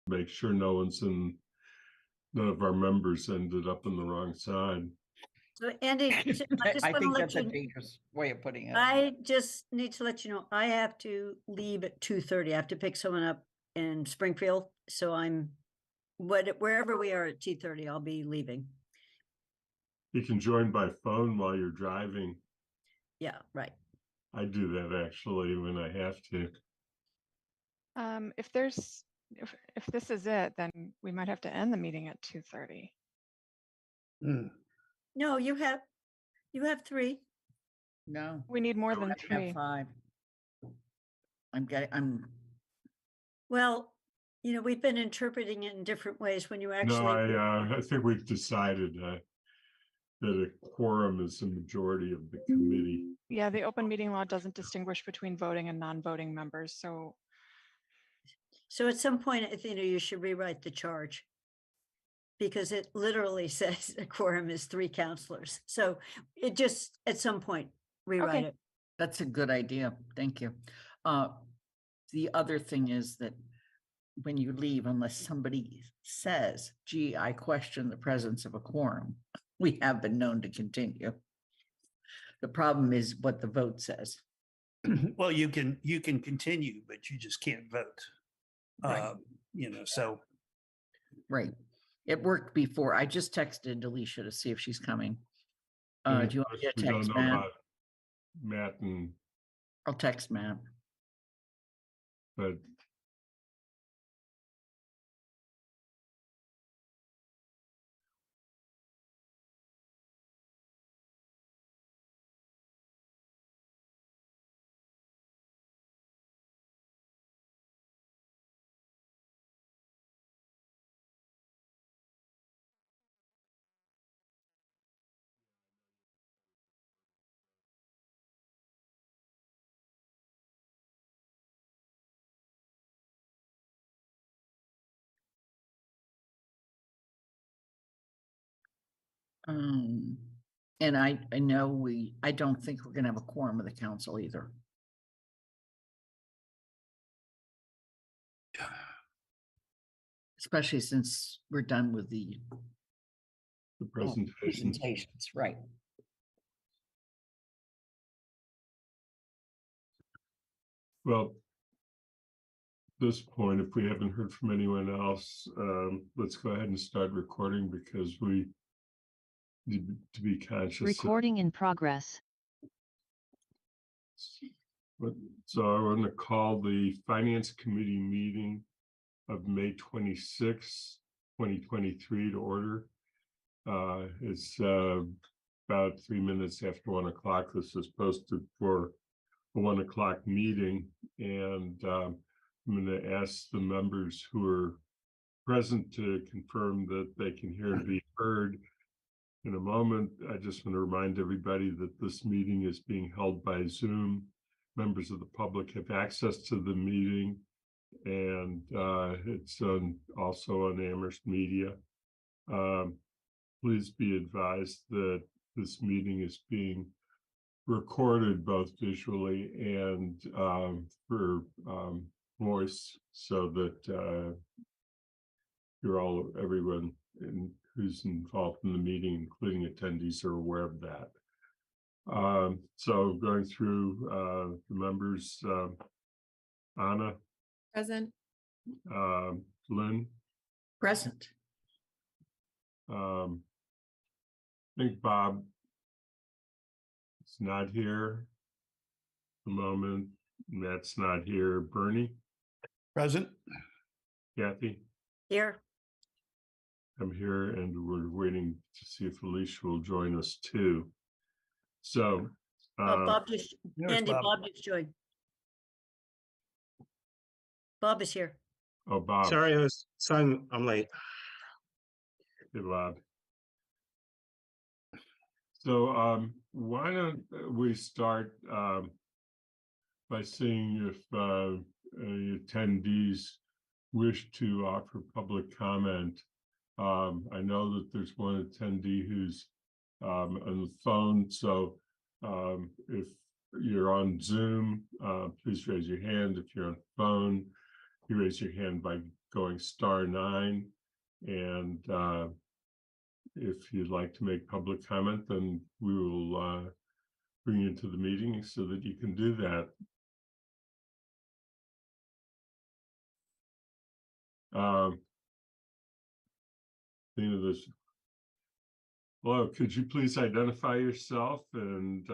make sure none of our members ended up on the wrong side. So Andy, I just I want to think let that's a you, dangerous way of putting it. I just need to let you know, I have to leave at 2:30. I have to pick someone up in Springfield. So wherever we are at 2:30, I'll be leaving. You can join by phone while you're driving. Yeah, right. I do that actually when I have to. If this is it, then we might have to end the meeting at 2:30. No, you have 3. No. We need more than I have 3. 5. Well, we've been interpreting it in different ways when you actually. No, I think we've decided that a quorum is the majority of the committee. Yeah, the open meeting law doesn't distinguish between voting and non-voting members. So at some point, I think you should rewrite the charge, because it literally says a quorum is 3 counselors. So it just, at some point, rewrite Okay. it. That's a good idea. Thank you. The other thing is that when you leave, unless somebody says, gee, I question the presence of a quorum, we have been known to continue. The problem is what the vote says. Well, you can continue, but you just can't vote. Right. So. Right. It worked before. I just texted Alicia to see if she's coming. Do you want me to We don't text know Matt? about Matt I'll text Matt. but And I know I don't think we're gonna have a quorum of the council either. Especially since we're done with the presentations, right? well, at this point, if we haven't heard from anyone else, let's go ahead and start recording, because we need to be conscious. Recording in progress. So I want to call the Finance Committee meeting of May 26, 2023 to order. It's about 3 minutes after 1 o'clock. This is posted for a 1 o'clock meeting, and I'm going to ask the members who are present to confirm that they can hear and be heard. In a moment, I just want to remind everybody that this meeting is being held by Zoom. Members of the public have access to the meeting, and it's also on Amherst Media. Please be advised that this meeting is being recorded both visually and for voice, so that everyone who's involved in the meeting, including attendees, are aware of that. So going through the members, Anna. Present. Lynn. Present. I think Bob is not here at the moment. Matt's not here. Bernie. Present. Kathy. Here. I'm here, and we're waiting to see if Alicia will join us too. So, Bob just, Andy, Bob. Bob just joined. Bob is here. oh, Bob. Sorry, I'm late. Hey, Bob. So, why don't we start by seeing if attendees wish to offer public comment. I know that there's one attendee who's on the phone, so if you're on Zoom, please raise your hand. If you're on phone, you raise your hand by going *9. And if you'd like to make public comment, then we will bring you into the meeting so that you can do that. This. Hello, could you please identify yourself and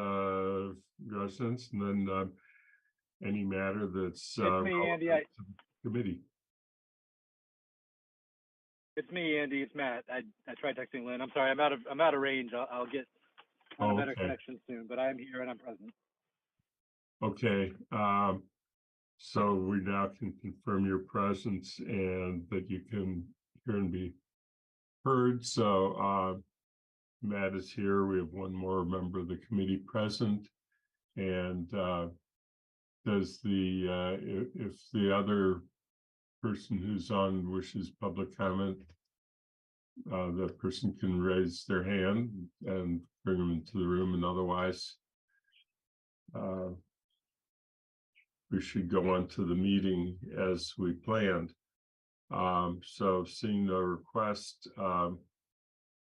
residence, and then any matter that's It's me, Andy. relevant to the committee. It's me, Andy. It's Matt. I tried texting Lynn. I'm sorry. I'm out of range. I'll get on a better Okay. connection soon, but I am here and I'm present. Okay, so we now can confirm your presence and that you can hear and be heard. So Matt is here. We have one more member of the committee present. And does if the other person who's on wishes public comment, that person can raise their hand and bring them into the room, and otherwise we should go on to the meeting as we planned. So seeing no request,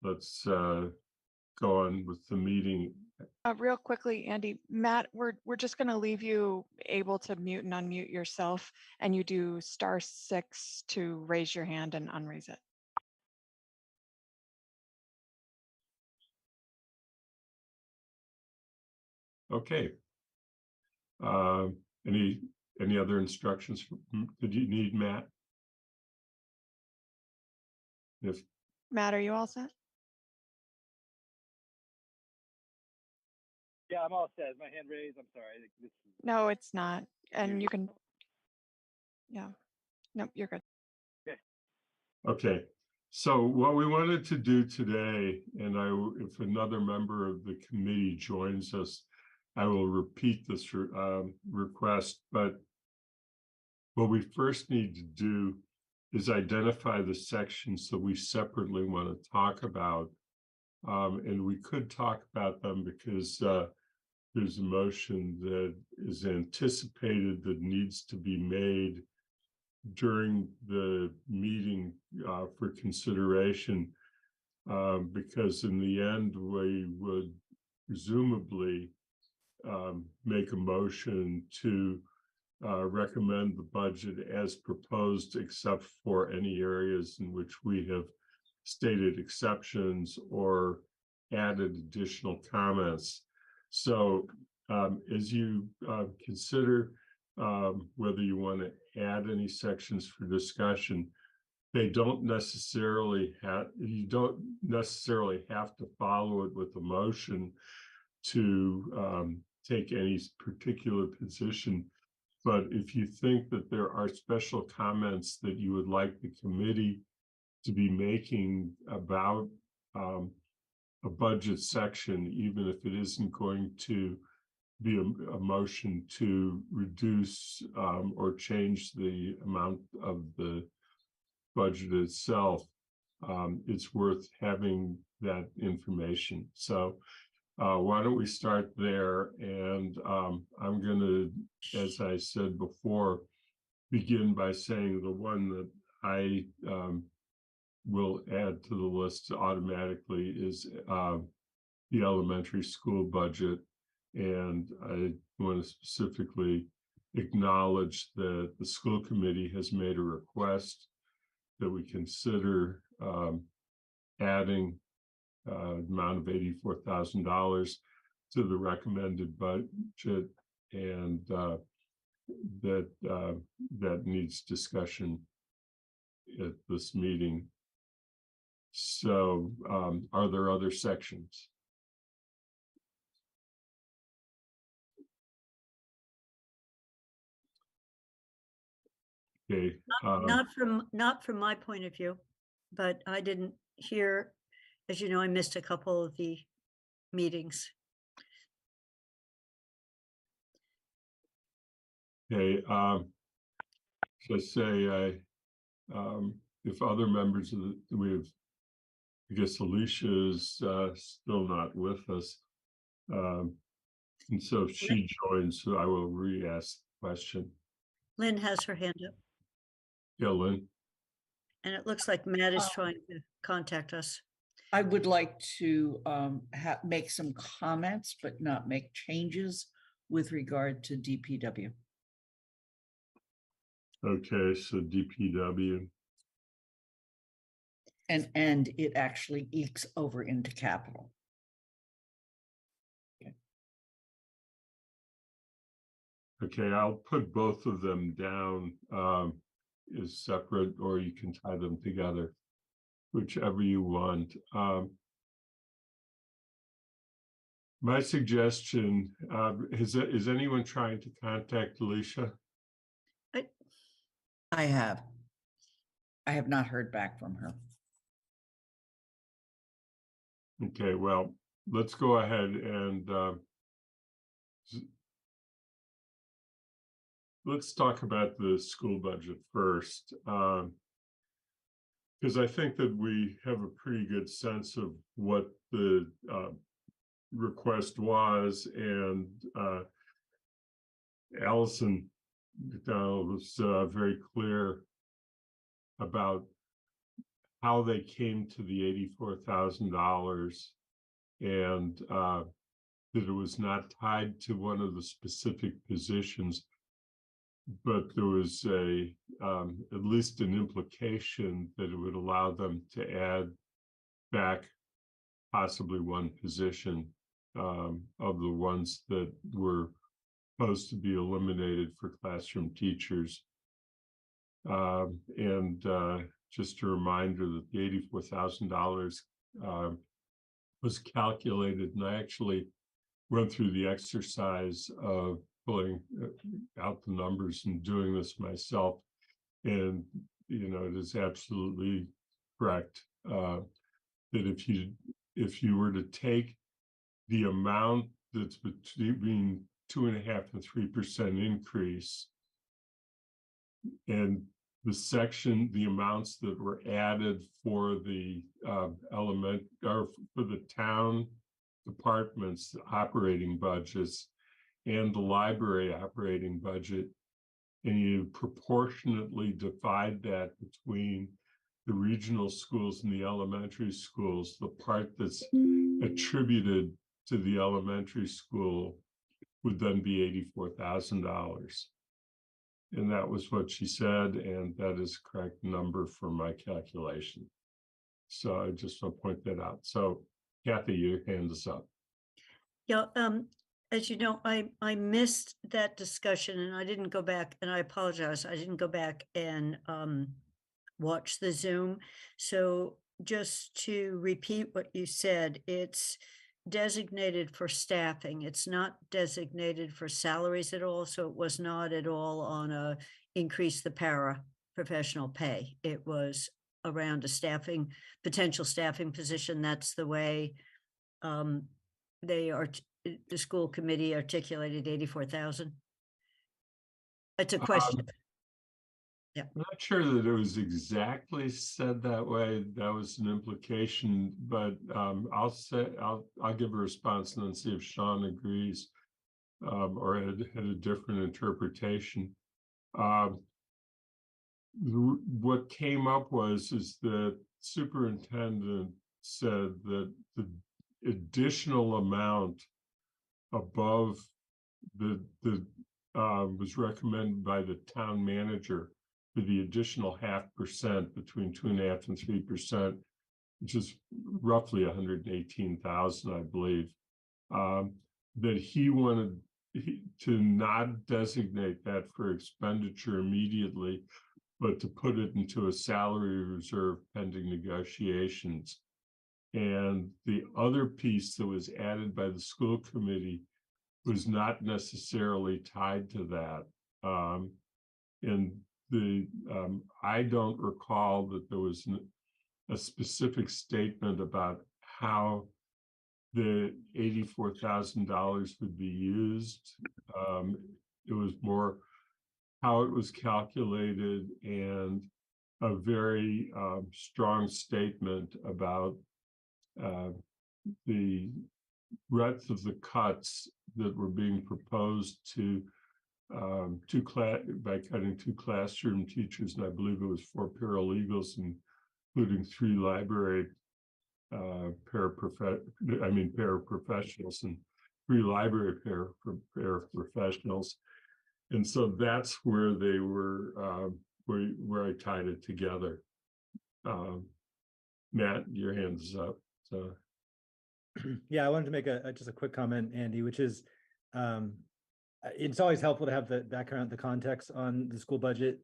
let's go on with the meeting. Real quickly, Andy, Matt, we're just going to leave you able to mute and unmute yourself, and you do *6 to raise your hand and unraise it. Okay. Any other instructions that you need, Matt? If Matt, are you all set? Yeah, I'm all set. My hand raised. I'm sorry. No, it's not. And you can, yeah, nope, you're good. Okay, so what we wanted to do today, and if another member of the committee joins us, I will repeat this request, but what we first need to do is identify the sections that we separately want to talk about. And we could talk about them because there's a motion that is anticipated that needs to be made during the meeting for consideration, because in the end, we would presumably make a motion to recommend the budget as proposed, except for any areas in which we have stated exceptions or added additional comments. So as you consider whether you want to add any sections for discussion, you don't necessarily have to follow it with a motion to take any particular position. But if you think that there are special comments that you would like the committee to be making about a budget section, even if it isn't going to be a motion to reduce or change the amount of the budget itself, it's worth having that information. So why don't we start there? And I'm going to, as I said before, begin by saying the one that I will add to the list automatically is the elementary school budget. And I want to specifically acknowledge that the school committee has made a request that we consider adding amount of $84,000 to the recommended budget, and that needs discussion at this meeting. So are there other sections? Okay. Not from my point of view, but I didn't hear, as you know, I missed a couple of the meetings. Okay. So say if other members of we have, I guess Alicia is still not with us. And so if she joins, I will re-ask the question. Lynn has her hand up. Yeah, Lynn. And it looks like Matt is Um, trying to contact us. I would like to make some comments, but not make changes with regard to DPW. Okay, so DPW. And it actually ekes over into capital. Okay, I'll put both of them down as separate, or you can tie them together, whichever you want. My suggestion, is anyone trying to contact Alicia? I have not heard back from her. Okay, well, let's go ahead and let's talk about the school budget first. Because I think that we have a pretty good sense of what the request was, and Allison McDonald was very clear about how they came to the $84,000, and that it was not tied to one of the specific positions, but there was at least an implication that it would allow them to add back possibly one position of the ones that were supposed to be eliminated for classroom teachers. And just a reminder that the $84,000 was calculated, and I actually went through the exercise of pulling out the numbers and doing this myself. And, it is absolutely correct that if you were to take the amount that's between 2.5% and 3% increase, and the amounts that were added for the element or for the town departments operating budgets and the library operating budget, and you proportionately divide that between the regional schools and the elementary schools, the part that's attributed to the elementary school would then be $84,000. And that was what she said, and that is the correct number for my calculation. So I just want to point that out. So Kathy, your hand is up. Yeah, as you know, I missed that discussion and I didn't go back, and I apologize. I didn't go back and watch the Zoom. So just to repeat what you said, it's designated for staffing. It's not designated for salaries at all. So it was not at all on a increase the para professional pay. It was around a potential staffing position. That's the way the school committee articulated 84,000. It's a question. Yeah, I'm not sure that it was exactly said that way. That was an implication, but I'll give a response and then see if Sean agrees or had a different interpretation. What came up is that superintendent said that the additional amount above the was recommended by the town manager for the additional 0.5% between 2.5% and 3%, which is roughly 118,000, I believe, that he wanted to not designate that for expenditure immediately, but to put it into a salary reserve pending negotiations. And the other piece that was added by the school committee was not necessarily tied to that. I don't recall that there was a specific statement about how the $84,000 would be used. It was more how it was calculated, and a very strong statement about the breadth of the cuts that were being proposed to by cutting 2 classroom teachers, and I believe it was 4 paralegals, including 3 library paraprofessionals and 3 library paraprofessionals. And so that's where they were, where I tied it together. Matt, your hand's up. So Yeah, I wanted to make just a quick comment, Andy, which is it's always helpful to have the background, the context on the school budget.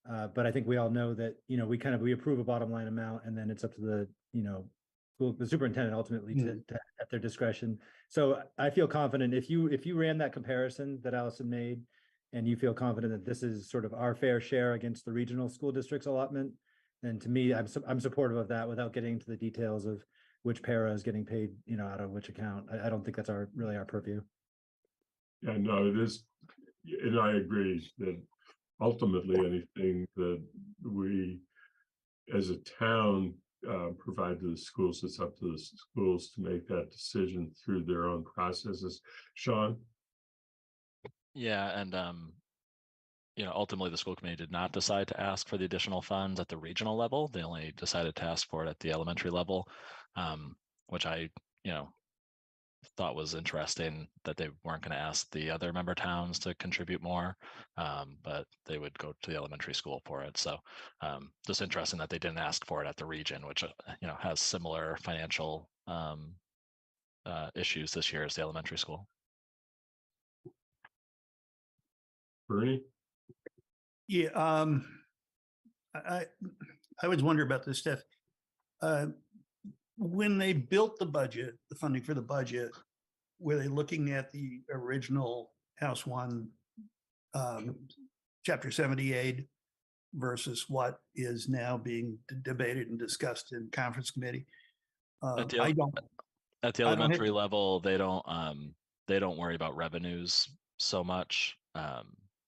But I think we all know that, we approve a bottom line amount, and then it's up to the, the superintendent ultimately to at their discretion. So I feel confident if you ran that comparison that Allison made, and you feel confident that this is sort of our fair share against the regional school district's allotment, then to me, I'm supportive of that without getting into the details of which para is getting paid, out of which account. I don't think that's really our purview. yeah, no, it is, and I agree that ultimately anything that we as a town provide to the schools, it's up to the schools to make that decision through their own processes. Sean? Yeah, and ultimately the school committee did not decide to ask for the additional funds at the regional level. They only decided to ask for it at the elementary level, which I, thought was interesting that they weren't going to ask the other member towns to contribute more, but they would go to the elementary school for it. So just interesting that they didn't ask for it at the region, which has similar financial issues this year as the elementary school. Bernie? Yeah, I always wonder about this stuff. When they built the budget, the funding for the budget, were they looking at the original House 1 Chapter 78 versus what is now being debated and discussed in conference committee? At the elementary level, they don't worry about revenues so much.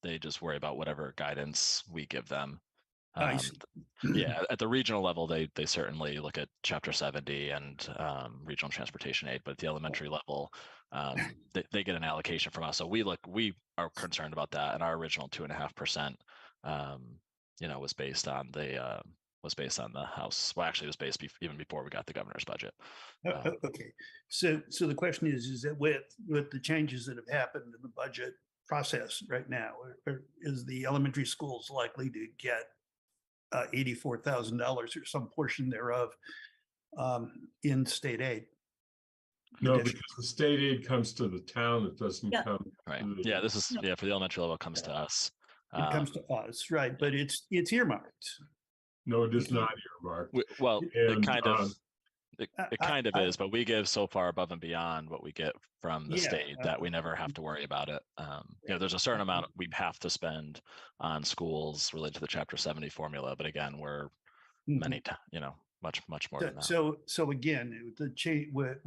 They just worry about whatever guidance we give them. Yeah, at the regional level, they certainly look at Chapter 70 and regional transportation aid, but at the elementary level, they get an allocation from us. So we are concerned about that, and our original 2.5%, was based on the House. Well, actually, it was based even before we got the governor's budget. Okay, so the question is that with the changes that have happened in the budget process right now, is the elementary schools likely to get $84,000 or some portion thereof in state aid? No, because the state aid comes to the town. It doesn't come. Right. Yeah, this is for the elementary level, it comes to us. It comes to us, right? But it's earmarked. No, it is not earmarked. It kind of is, but we give so far above and beyond what we get from the state that we never have to worry about it. There's a certain amount we have to spend on schools related to the Chapter 70 formula, but again, we're much more than that. So again, the change with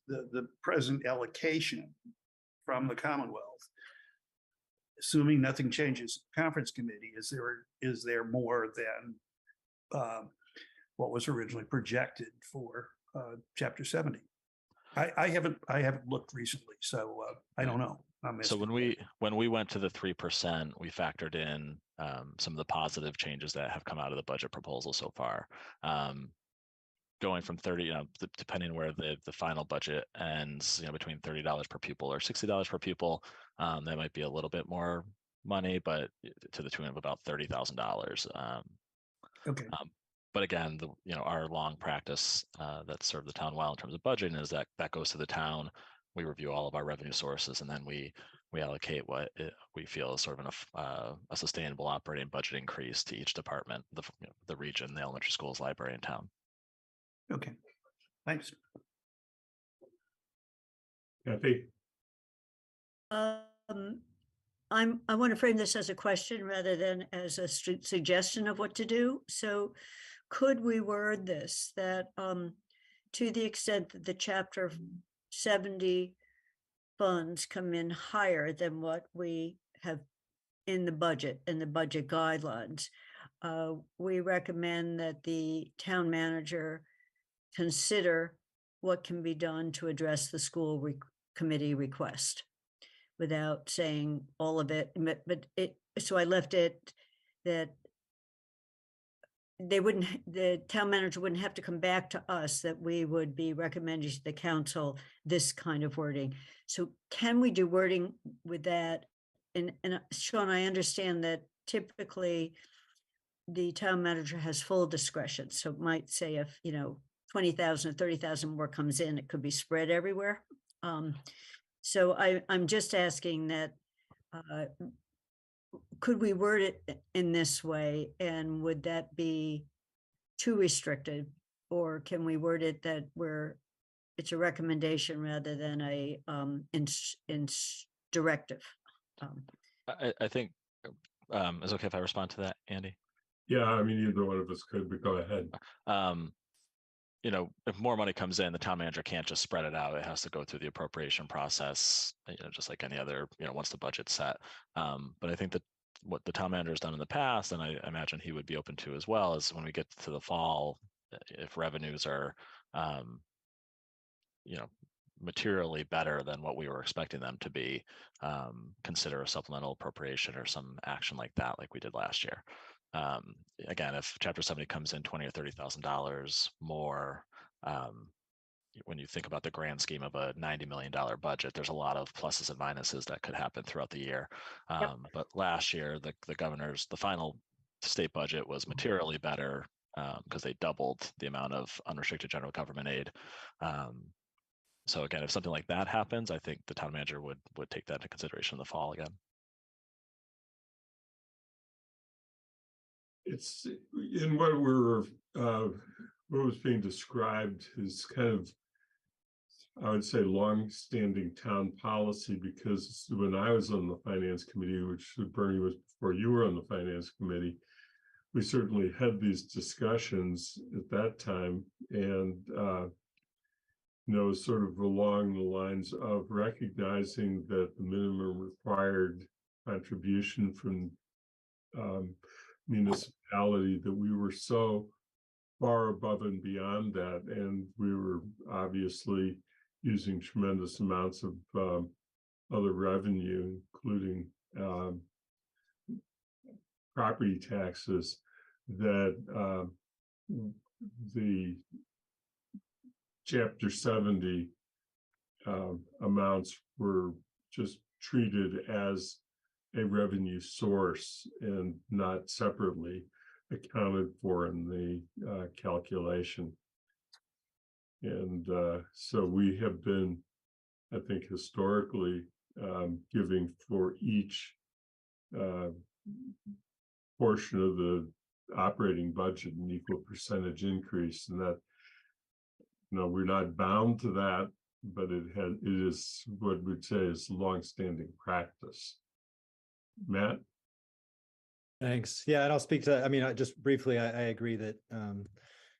the present allocation from the Commonwealth, assuming nothing changes, conference committee, is there more than what was originally projected for Chapter 70? I haven't looked recently, so I don't know. So when we went to the 3%, we factored in some of the positive changes that have come out of the budget proposal so far. Going from 30, depending on where the final budget ends, between $30 per pupil or $60 per pupil, that might be a little bit more money, but to the tune of about $30,000. Okay. But again, our long practice that served the town well in terms of budgeting is that goes to the town. We review all of our revenue sources, and then we allocate what we feel is sort of a sustainable operating budget increase to each department, the region, the elementary schools, library, and town. Okay, thanks. Kathy? I want to frame this as a question rather than as a suggestion of what to do. So could we word this that to the extent that the Chapter 70 funds come in higher than what we have in the budget guidelines, we recommend that the town manager consider what can be done to address the school committee request without saying all of it, so I left it that the town manager wouldn't have to come back to us, that we would be recommending to the council this kind of wording. So can we do wording with that? And Sean, I understand that typically the town manager has full discretion. So it might say if, 20,000 or 30,000 more comes in, it could be spread everywhere. So I'm just asking that, could we word it in this way, and would that be too restricted? Or can we word it that it's a recommendation rather than a directive? I think, is it okay if I respond to that, Andy? Yeah, I mean, either one of us could, but go ahead. If more money comes in, the town manager can't just spread it out. It has to go through the appropriation process, just like any other, once the budget's set. But I think that what the town manager has done in the past, and I imagine he would be open to as well, is when we get to the fall, if revenues are, materially better than what we were expecting them to be, consider a supplemental appropriation or some action like that, like we did last year. Again, if Chapter 70 comes in $20,000 or $30,000 more, when you think about the grand scheme of a $90 million budget, there's a lot of pluses and minuses that could happen throughout the year. But last year, the final state budget was materially better because they doubled the amount of unrestricted general government aid. So again, if something like that happens, I think the town manager would take that into consideration in the fall again. It's in what was being described is kind of, I would say, long-standing town policy, because when I was on the finance committee, which Bernie was before you were on the finance committee, we certainly had these discussions at that time, and sort of along the lines of recognizing that the minimum required contribution from municipality, that we were so far above and beyond that, and we were obviously using tremendous amounts of other revenue, including property taxes, that the Chapter 70 amounts were just treated as a revenue source and not separately accounted for in the calculation. And so we have been, I think, historically giving for each portion of the operating budget an equal percentage increase, and that, we're not bound to that, but it is what we'd say is longstanding practice. Matt? Thanks. Yeah, and I'll speak to, just briefly, I agree that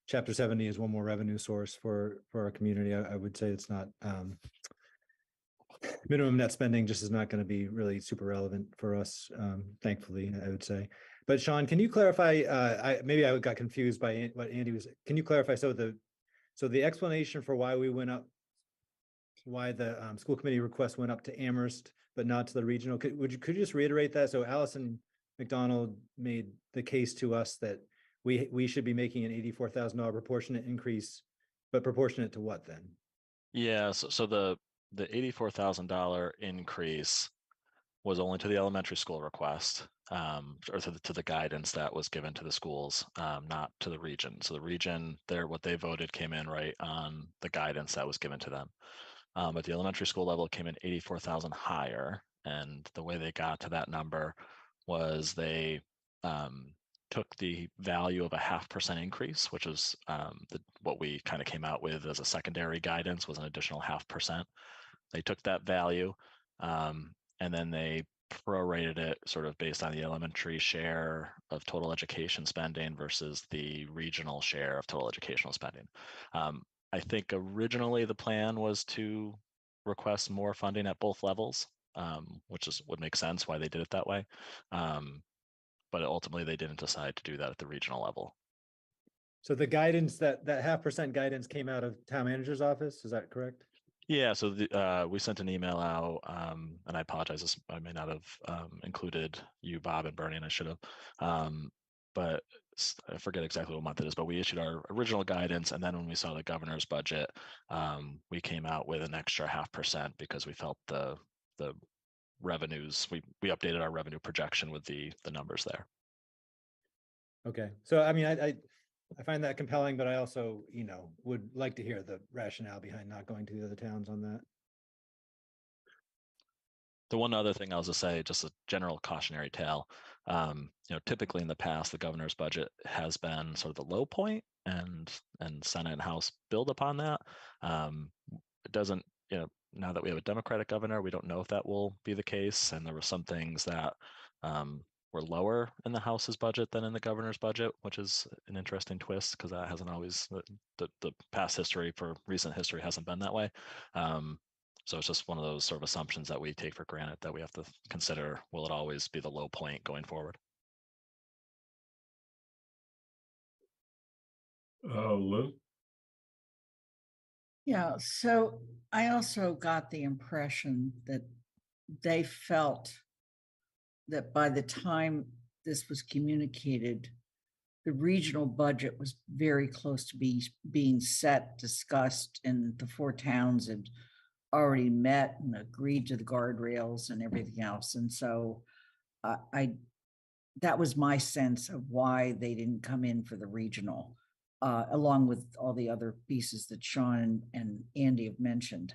Chapter 70 is one more revenue source for our community. I would say it's not, minimum net spending just is not going to be really super relevant for us, thankfully, I would say. But Sean, can you clarify, maybe I got confused by what Andy was, can you clarify, so the explanation for why we went up, why the school committee request went up to Amherst, but not to the regional, could you just reiterate that? So Allison McDonald made the case to us that we should be making an $84,000 proportionate increase, but proportionate to what then? Yeah, so the $84,000 increase was only to the elementary school request, or to the guidance that was given to the schools, not to the region. So the region, what they voted came in right on the guidance that was given to them. But the elementary school level came in 84,000 higher, and the way they got to that number was they took the value of a 0.5% increase, which is what we kind of came out with as a secondary guidance, was an additional 0.5%. They took that value, and then they prorated it sort of based on the elementary share of total education spending versus the regional share of total educational spending. I think originally the plan was to request more funding at both levels, which would make sense why they did it that way. But ultimately they didn't decide to do that at the regional level. So the guidance, that 0.5% guidance came out of town manager's office, is that correct? Yeah, so we sent an email out, and I apologize, I may not have included you, Bob, and Bernie, and I should have. But I forget exactly what month it is, but we issued our original guidance, and then when we saw the governor's budget, we came out with an extra 0.5% because we felt the revenues, we updated our revenue projection with the numbers there. Okay, so I mean, I find that compelling, but I also, would like to hear the rationale behind not going to the other towns on that. The one other thing I was to say, just a general cautionary tale, typically in the past, the governor's budget has been sort of the low point, and Senate and House build upon that. It doesn't, now that we have a Democratic governor, we don't know if that will be the case. And there were some things that were lower in the House's budget than in the governor's budget, which is an interesting twist because that hasn't always, the past history for recent history hasn't been that way. So it's just one of those sort of assumptions that we take for granted that we have to consider, will it always be the low point going forward? Lou? Yeah, so I also got the impression that they felt that by the time this was communicated, the regional budget was very close to being set, discussed, and the four towns had already met and agreed to the guardrails and everything else. And so that was my sense of why they didn't come in for the regional, along with all the other pieces that Sean and Andy have mentioned.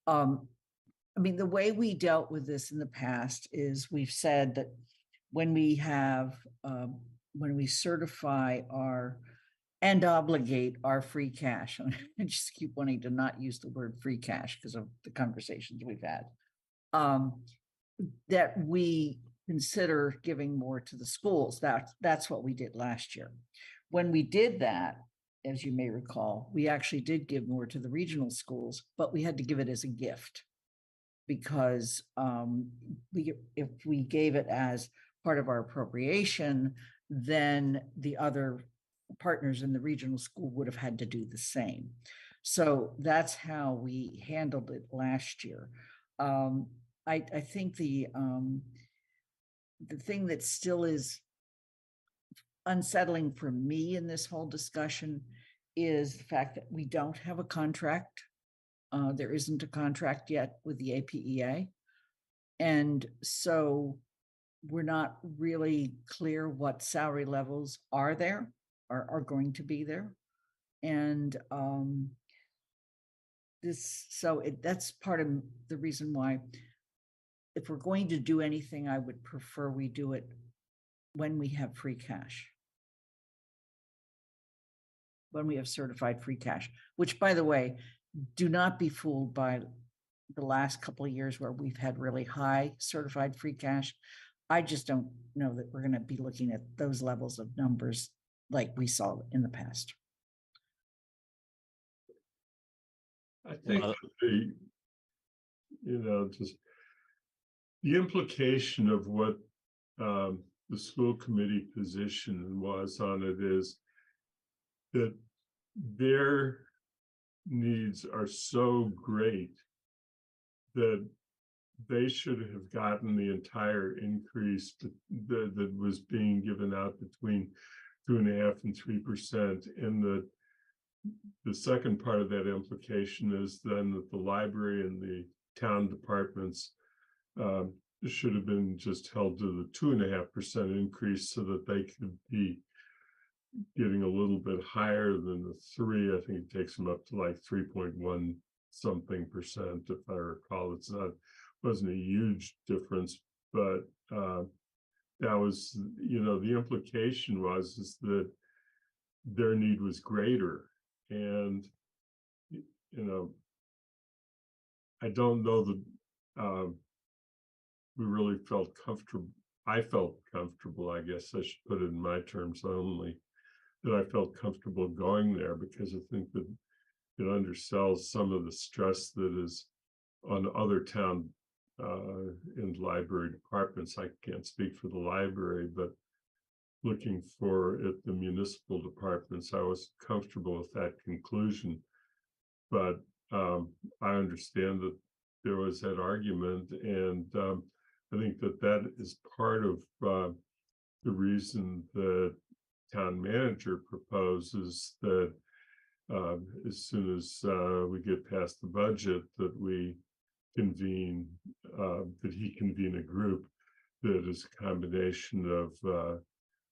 I mean, the way we dealt with this in the past is we've said that when we certify and obligate our free cash, I just keep wanting to not use the word free cash because of the conversations we've had, that we consider giving more to the schools. That's what we did last year. When we did that, as you may recall, we actually did give more to the regional schools, but we had to give it as a gift because if we gave it as part of our appropriation, then the other partners in the regional school would have had to do the same. So that's how we handled it last year. I think the thing that still is unsettling for me in this whole discussion is the fact that we don't have a contract. There isn't a contract yet with the APEA. And so we're not really clear what salary levels are going to be there. And that's part of the reason why, if we're going to do anything, I would prefer we do it when we have free cash. When we have certified free cash, which, by the way, do not be fooled by the last couple of years where we've had really high certified free cash. I just don't know that we're going to be looking at those levels of numbers like we saw in the past. I think just the implication of what the school committee position was on it is that their needs are so great that they should have gotten the entire increase that was being given out between 2.5% and 3%. And the second part of that implication is then that the library and the town departments should have been just held to the 2.5% increase so that they could be getting a little bit higher than the 3. I think it takes them up to like 3.1 something percent, if I recall. Wasn't a huge difference, but that was, the implication is that their need was greater. And, I don't know that we really felt comfortable. I felt comfortable, I guess I should put it in my terms only, that I felt comfortable going there because I think that it undersells some of the stress that is on other town and library departments. I can't speak for the library, but looking at the municipal departments, I was comfortable with that conclusion. But I understand that there was that argument, and I think that that is part of the reason the town manager proposes that as soon as we get past the budget, that we convene, that he convene a group that is a combination of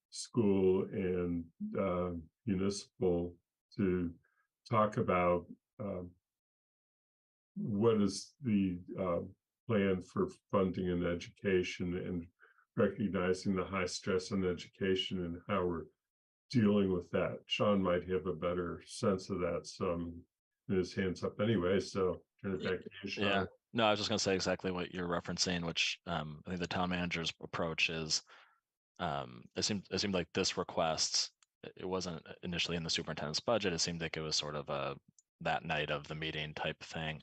school and municipal to talk about what is the plan for funding and education, and recognizing the high stress on education and how we're dealing with that. Sean might have a better sense of that. So his hands up anyway, so turn it back to you, Sean. Yeah, no, I was just gonna say exactly what you're referencing, which I think the town manager's approach is, it seemed like this request, it wasn't initially in the superintendent's budget. It seemed like it was sort of a that night of the meeting type thing.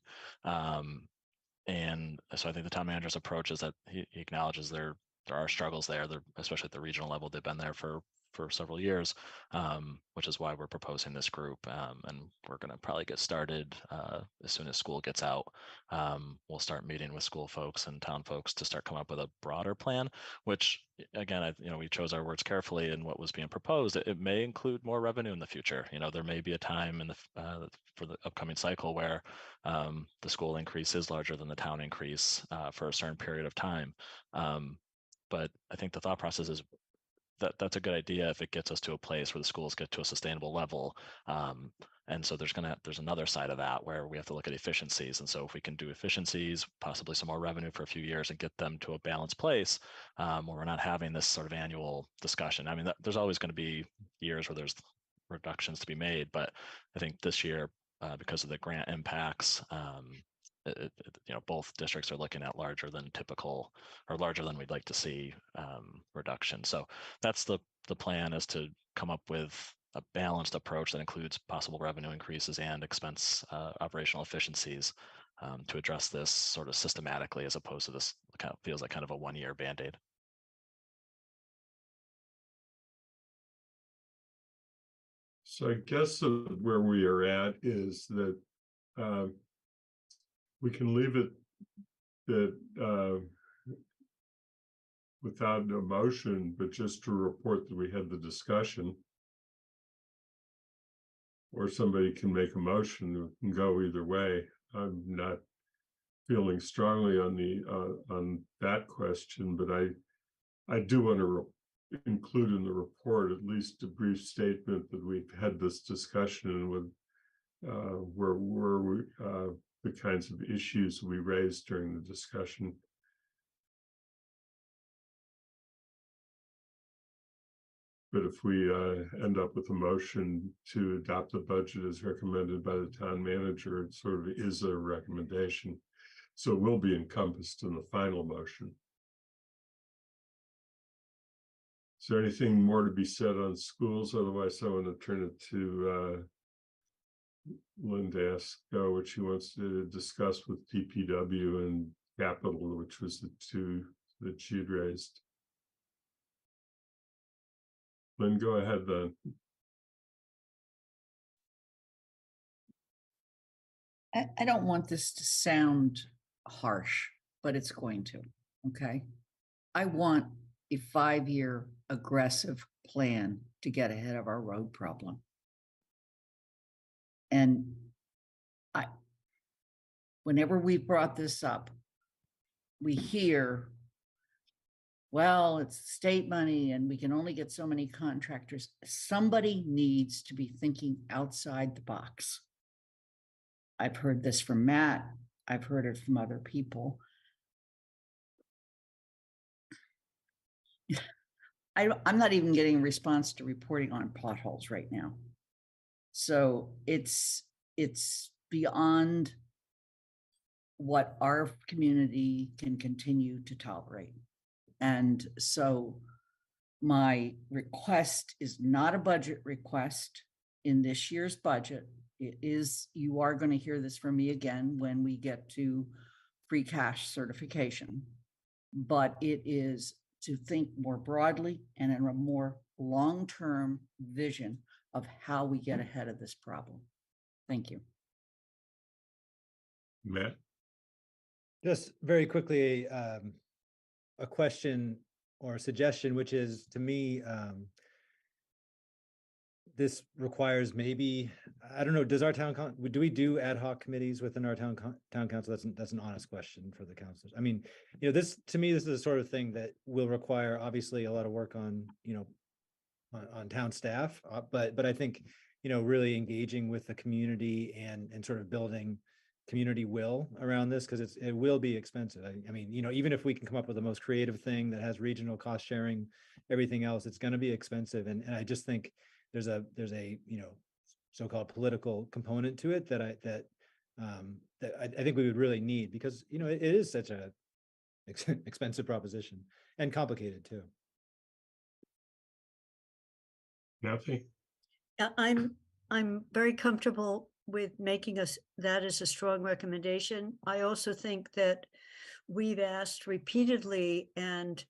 And so I think the town manager's approach is that he acknowledges there are struggles there, especially at the regional level. They've been there for several years, which is why we're proposing this group. And we're going to probably get started as soon as school gets out. We'll start meeting with school folks and town folks to start coming up with a broader plan, which again, we chose our words carefully in what was being proposed. It may include more revenue in the future. There may be a time in the for the upcoming cycle where the school increase is larger than the town increase for a certain period of time. But I think the thought process is that's a good idea if it gets us to a place where the schools get to a sustainable level. And so there's another side of that where we have to look at efficiencies. And so if we can do efficiencies, possibly some more revenue for a few years and get them to a balanced place, where we're not having this sort of annual discussion. I mean, there's always going to be years where there's reductions to be made, but I think this year, because of the grant impacts, both districts are looking at larger than typical or larger than we'd like to see reduction. So that's the plan, is to come up with a balanced approach that includes possible revenue increases and expense operational efficiencies to address this sort of systematically, as opposed to this kind of feels like kind of a one-year Band-Aid. So I guess where we are at is that we can leave it that without a motion, but just to report that we had the discussion. Or somebody can make a motion that can go either way. I'm not feeling strongly on that question, but I do want to include in the report at least a brief statement that we've had this discussion with where were we, the kinds of issues we raised during the discussion. But if we end up with a motion to adopt the budget as recommended by the town manager, it sort of is a recommendation. So it will be encompassed in the final motion. Is there anything more to be said on schools? Otherwise, I want to turn it to Lynn to ask what she wants to discuss with DPW and capital, which was the two that she'd raised. Lynn, go ahead then. I don't want this to sound harsh, but it's going to, okay? I want a 5-year aggressive plan to get ahead of our road problem. And whenever we brought this up, we hear, well, it's state money and we can only get so many contractors. Somebody needs to be thinking outside the box. I've heard this from Matt. I've heard it from other people. I'm not even getting a response to reporting on potholes right now. So it's beyond what our community can continue to tolerate. And so my request is not a budget request in this year's budget. It is, you are going to hear this from me again when we get to free cash certification, but it is to think more broadly and in a more long-term vision of how we get ahead of this problem. Thank you. Matt? Just very quickly, a question or a suggestion, which is to me, this requires maybe, I don't know, does our do we do ad hoc committees within our town council? That's an honest question for the councilors. I mean, this, to me, this is the sort of thing that will require obviously a lot of work on, on town staff, but I think, really engaging with the community and sort of building community will around this, because it will be expensive. I mean, even if we can come up with the most creative thing that has regional cost sharing, everything else, it's going to be expensive. And I just think there's a so-called political component to it that I think we would really need, because it is such a expensive proposition and complicated too. Kathy? I'm very comfortable with making that as a strong recommendation. I also think that we've asked repeatedly, and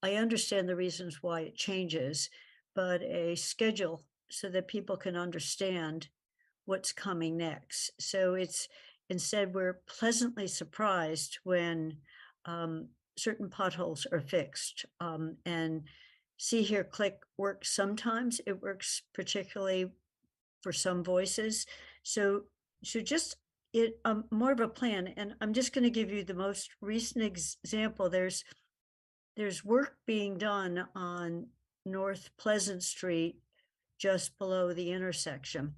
I understand the reasons why it changes, but a schedule so that people can understand what's coming next. So instead we're pleasantly surprised when certain potholes are fixed, and see here, click works. Sometimes it works particularly for some voices. So just more of a plan. And I'm just going to give you the most recent example. There's work being done on North Pleasant Street, just below the intersection,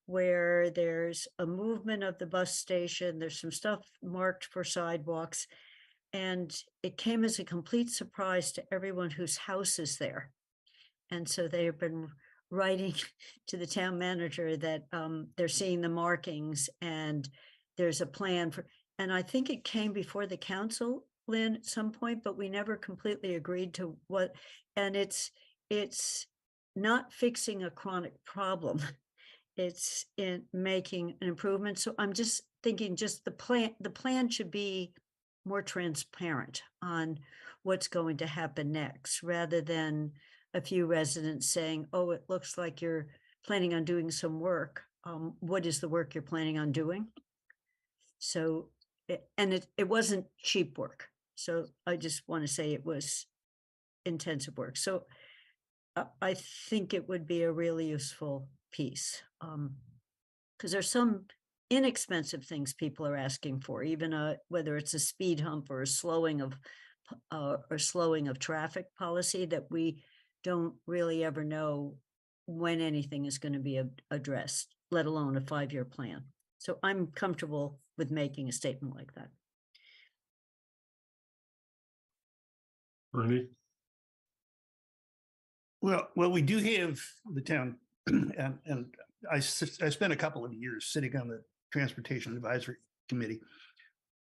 where there's a movement of the bus station. There's some stuff marked for sidewalks. And it came as a complete surprise to everyone whose house is there. And so they have been writing to the town manager that they're seeing the markings and there's a plan for, and I think it came before the council, Lynn, at some point, but we never completely agreed to what, and it's not fixing a chronic problem. It's in making an improvement. So I'm just thinking the plan should be more transparent on what's going to happen next, rather than a few residents saying, oh, it looks like you're planning on doing some work. What is the work you're planning on doing? So, it wasn't cheap work. So I just want to say it was intensive work. So I think it would be a really useful piece, because there's some inexpensive things people are asking for, even whether it's a speed hump or a slowing of traffic policy, that we don't really ever know when anything is going to be addressed, let alone a 5-year plan. So I'm comfortable with making a statement like that. Bernie? Well, we do have the town, and I spent a couple of years sitting on the Transportation Advisory Committee.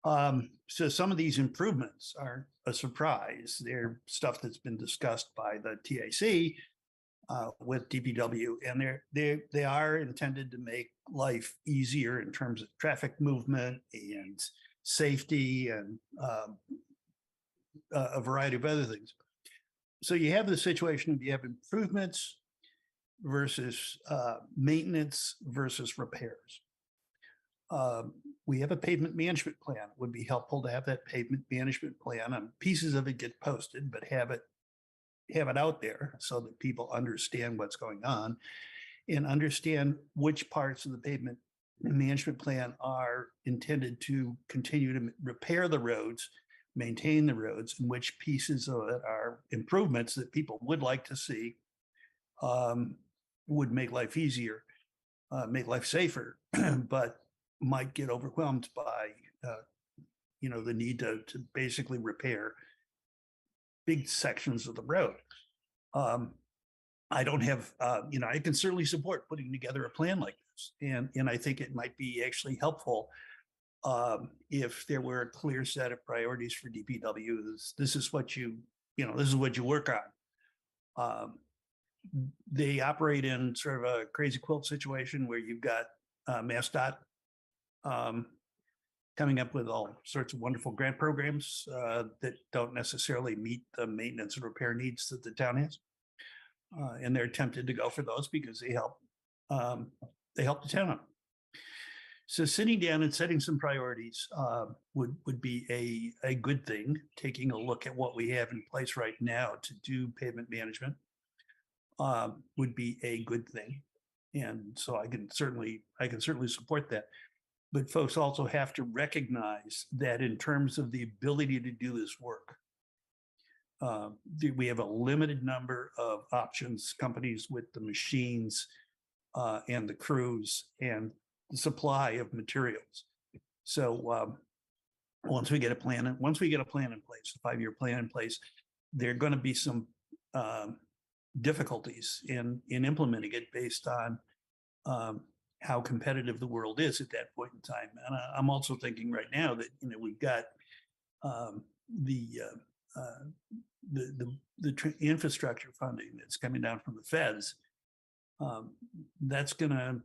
So some of these improvements aren't a surprise. They're stuff that's been discussed by the TAC with DPW, and they are intended to make life easier in terms of traffic movement and safety and a variety of other things. So you have the situation of you have improvements versus maintenance versus repairs. We have a pavement management plan. It would be helpful to have that pavement management plan, and pieces of it get posted, but have it out there so that people understand what's going on and understand which parts of the pavement management plan are intended to continue to repair the roads, maintain the roads, and which pieces of it are improvements that people would like to see, would make life easier, make life safer, but might get overwhelmed by the need to basically repair big sections of the road. I don't have, I can certainly support putting together a plan like this, and I think it might be actually helpful if there were a clear set of priorities for DPW. This is what you work on. They operate in sort of a crazy quilt situation where you've got MassDOT coming up with all sorts of wonderful grant programs that don't necessarily meet the maintenance and repair needs that the town has. And they're tempted to go for those because they help the town out. So sitting down and setting some priorities would be a good thing. Taking a look at what we have in place right now to do pavement management would be a good thing, and so I can certainly support that. But folks also have to recognize that in terms of the ability to do this work, we have a limited number of options, companies with the machines and the crews and the supply of materials. So once we get a plan in place, a 5-year plan in place, there are going to be some difficulties in implementing it based on how competitive the world is at that point in time. And I'm also thinking right now that we've got the infrastructure funding that's coming down from the feds. That's gonna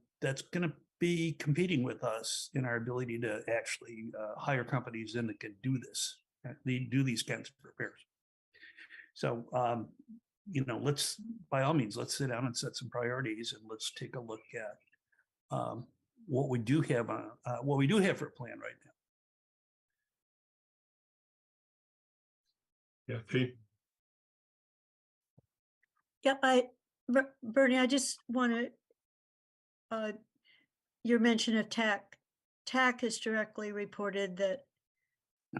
be competing with us in our ability to actually hire companies in that can do this. They do these kinds of repairs. So let's, by all means, let's sit down and set some priorities, and let's take a look at what we do have for a plan right now. Yeah, Pete? Yeah, Bernie, I just want to, your mention of TAC. TAC has directly reported that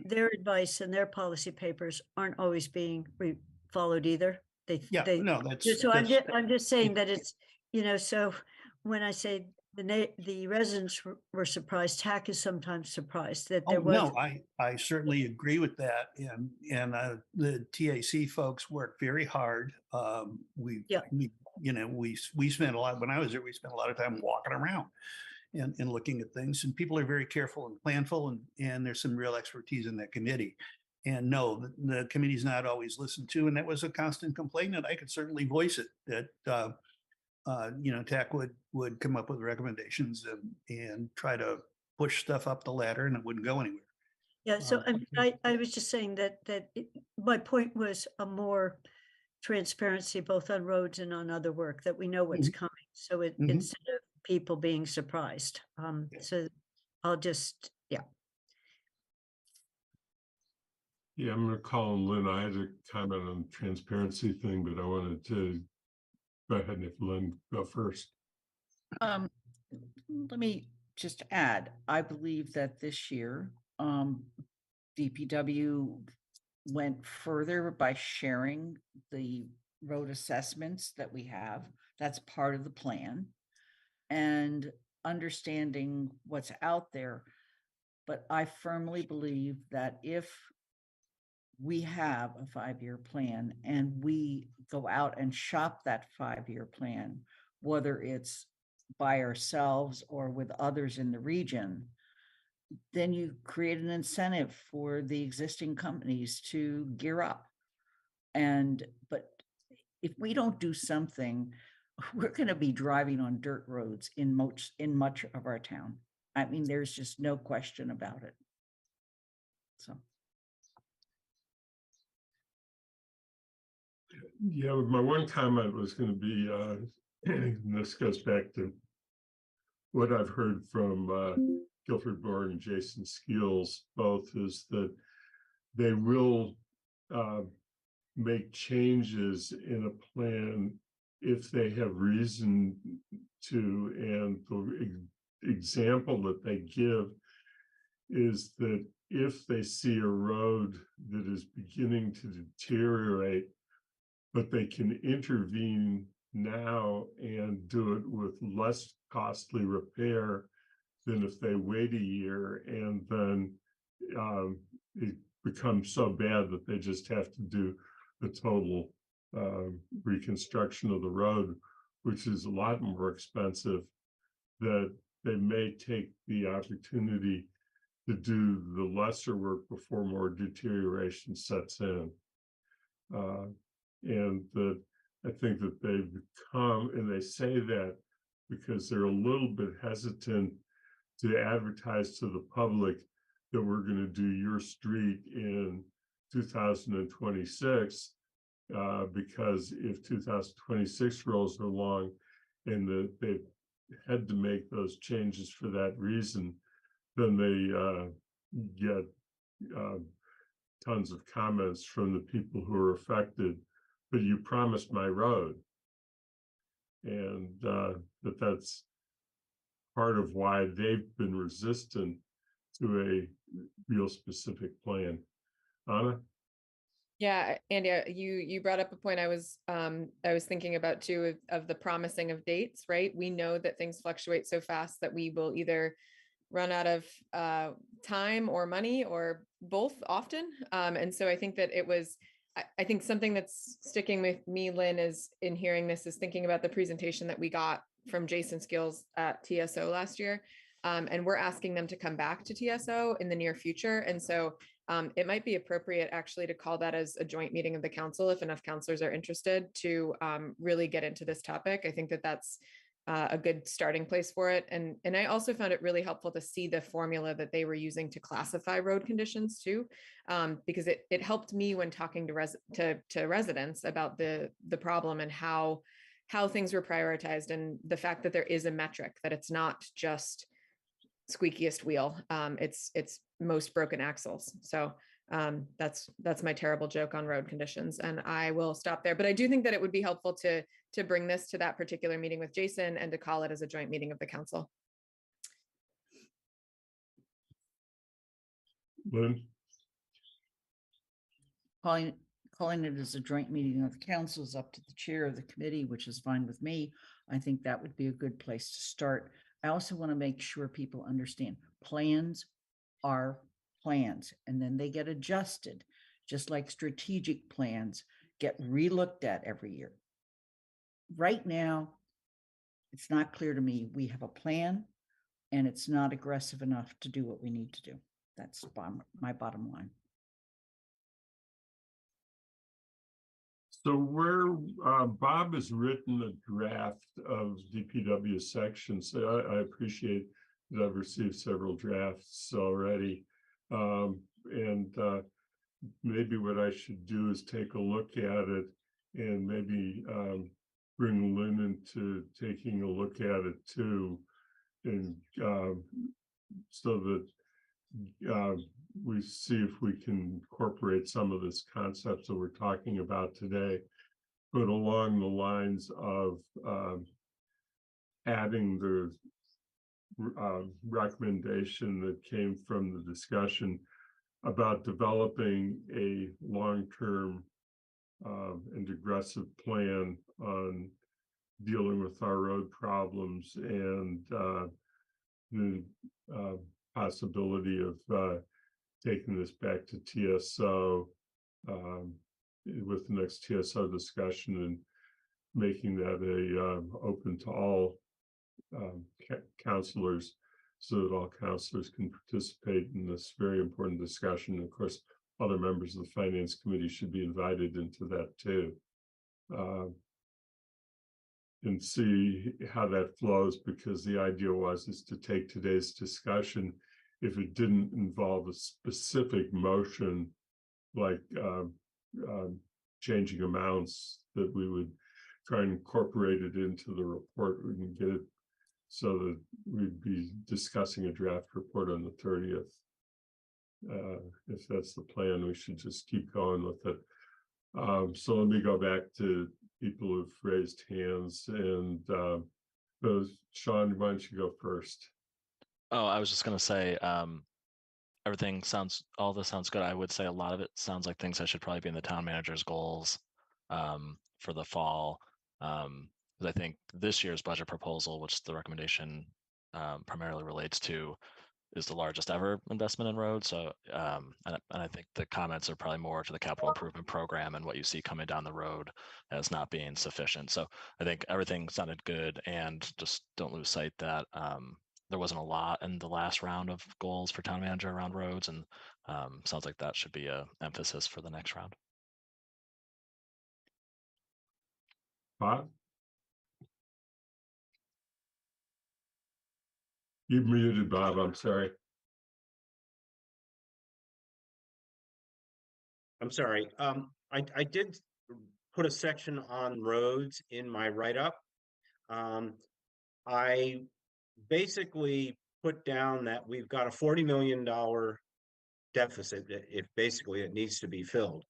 their advice and their policy papers aren't always being followed either. I'm just saying that it's, so when I say the residents were surprised, TAC is sometimes surprised that there was. No, I certainly agree with that. And the TAC folks work very hard. We spent a lot, when I was there, we spent a lot of time walking around and looking at things, and people are very careful and planful, and there's some real expertise in that committee. And no, the committee's not always listened to, and that was a constant complaint, and I could certainly voice it, that TAC would come up with recommendations and try to push stuff up the ladder, and it wouldn't go anywhere. Yeah, so I was just saying that my point was a more transparency both on roads and on other work, that we know what's coming. So instead of people being surprised. So I'll just, Yeah, I'm going to call on Lynn. I had a comment on the transparency thing, but I wanted to go ahead and if Lynn go first. Let me just add, I believe that this year, DPW went further by sharing the road assessments that we have. That's part of the plan, and understanding what's out there. But I firmly believe that if we have a 5-year plan and we go out and shop that 5-year plan, whether it's by ourselves or with others in the region, then you create an incentive for the existing companies to gear up. But if we don't do something, we're going to be driving on dirt roads in much of our town. I mean, there's just no question about it. So. Yeah, my one comment was going to be, and this goes back to what I've heard from Guilford Bourne and Jason Skills, both, is that they will make changes in a plan if they have reason to. And the example that they give is that if they see a road that is beginning to deteriorate, but they can intervene now and do it with less costly repair than if they wait a year and then it becomes so bad that they just have to do the total reconstruction of the road, which is a lot more expensive, that they may take the opportunity to do the lesser work before more deterioration sets in. And that I think that they've become, and they say that because they're a little bit hesitant to advertise to the public that we're going to do your street in 2026, because if 2026 rolls along and they had to make those changes for that reason, then they get tons of comments from the people who are affected. But you promised my road, and that's part of why they've been resistant to a real specific plan. Anna? Yeah, Andy, you brought up a point I was thinking about too of the promising of dates, right? We know that things fluctuate so fast that we will either run out of time or money or both often. And so I think that I think something that's sticking with me, Lynn, is in hearing this is thinking about the presentation that we got from Jason Skills at TSO last year. And we're asking them to come back to TSO in the near future. And so it might be appropriate actually to call that as a joint meeting of the council if enough councilors are interested to really get into this topic. I think that that's a good starting place for it. And I also found it really helpful to see the formula that they were using to classify road conditions too, because it helped me when talking to residents about the problem and how things were prioritized, and the fact that there is a metric, that it's not just squeakiest wheel, it's most broken axles. So that's my terrible joke on road conditions, and I will stop there. But I do think that it would be helpful to bring this to that particular meeting with Jason and to call it as a joint meeting of the council. Lynn? Calling it as a joint meeting of the council is up to the chair of the committee, which is fine with me. I think that would be a good place to start. I also want to make sure people understand plans are plans, and then they get adjusted, just like strategic plans get relooked at every year. Right now, it's not clear to me we have a plan, and it's not aggressive enough to do what we need to do. That's my bottom line. So where Bob has written a draft of DPW sections, I appreciate that I've received several drafts already. And maybe what I should do is take a look at it and maybe bring Lynn into taking a look at it too. And so that we see if we can incorporate some of this concepts that we're talking about today, but along the lines of adding the recommendation that came from the discussion about developing a long-term and aggressive plan on dealing with our road problems, and the possibility of taking this back to TSO with the next TSO discussion, and making that a open to all counselors, so that all counselors can participate in this very important discussion. Of course, other members of the Finance Committee should be invited into that too. And see how that flows, because the idea is to take today's discussion, if it didn't involve a specific motion like changing amounts, that we would try and incorporate it into the report and get it so that we'd be discussing a draft report on the 30th. If that's the plan, we should just keep going with it. So let me go back to people who've raised hands, and Sean, why don't you go first? Oh, I was just going to say, all this sounds good. I would say a lot of it sounds like things that should probably be in the town manager's goals for the fall. Because I think this year's budget proposal, which the recommendation primarily relates to, is the largest ever investment in roads. So, and I think the comments are probably more to the capital improvement program and what you see coming down the road as not being sufficient. So I think everything sounded good, and just don't lose sight that there wasn't a lot in the last round of goals for town manager around roads, and sounds like that should be a emphasis for the next round. Bob? You've muted, Bob. I'm sorry. I'm sorry. I did put a section on roads in my write-up. I basically put down that we've got a $40 million deficit that if basically it needs to be filled.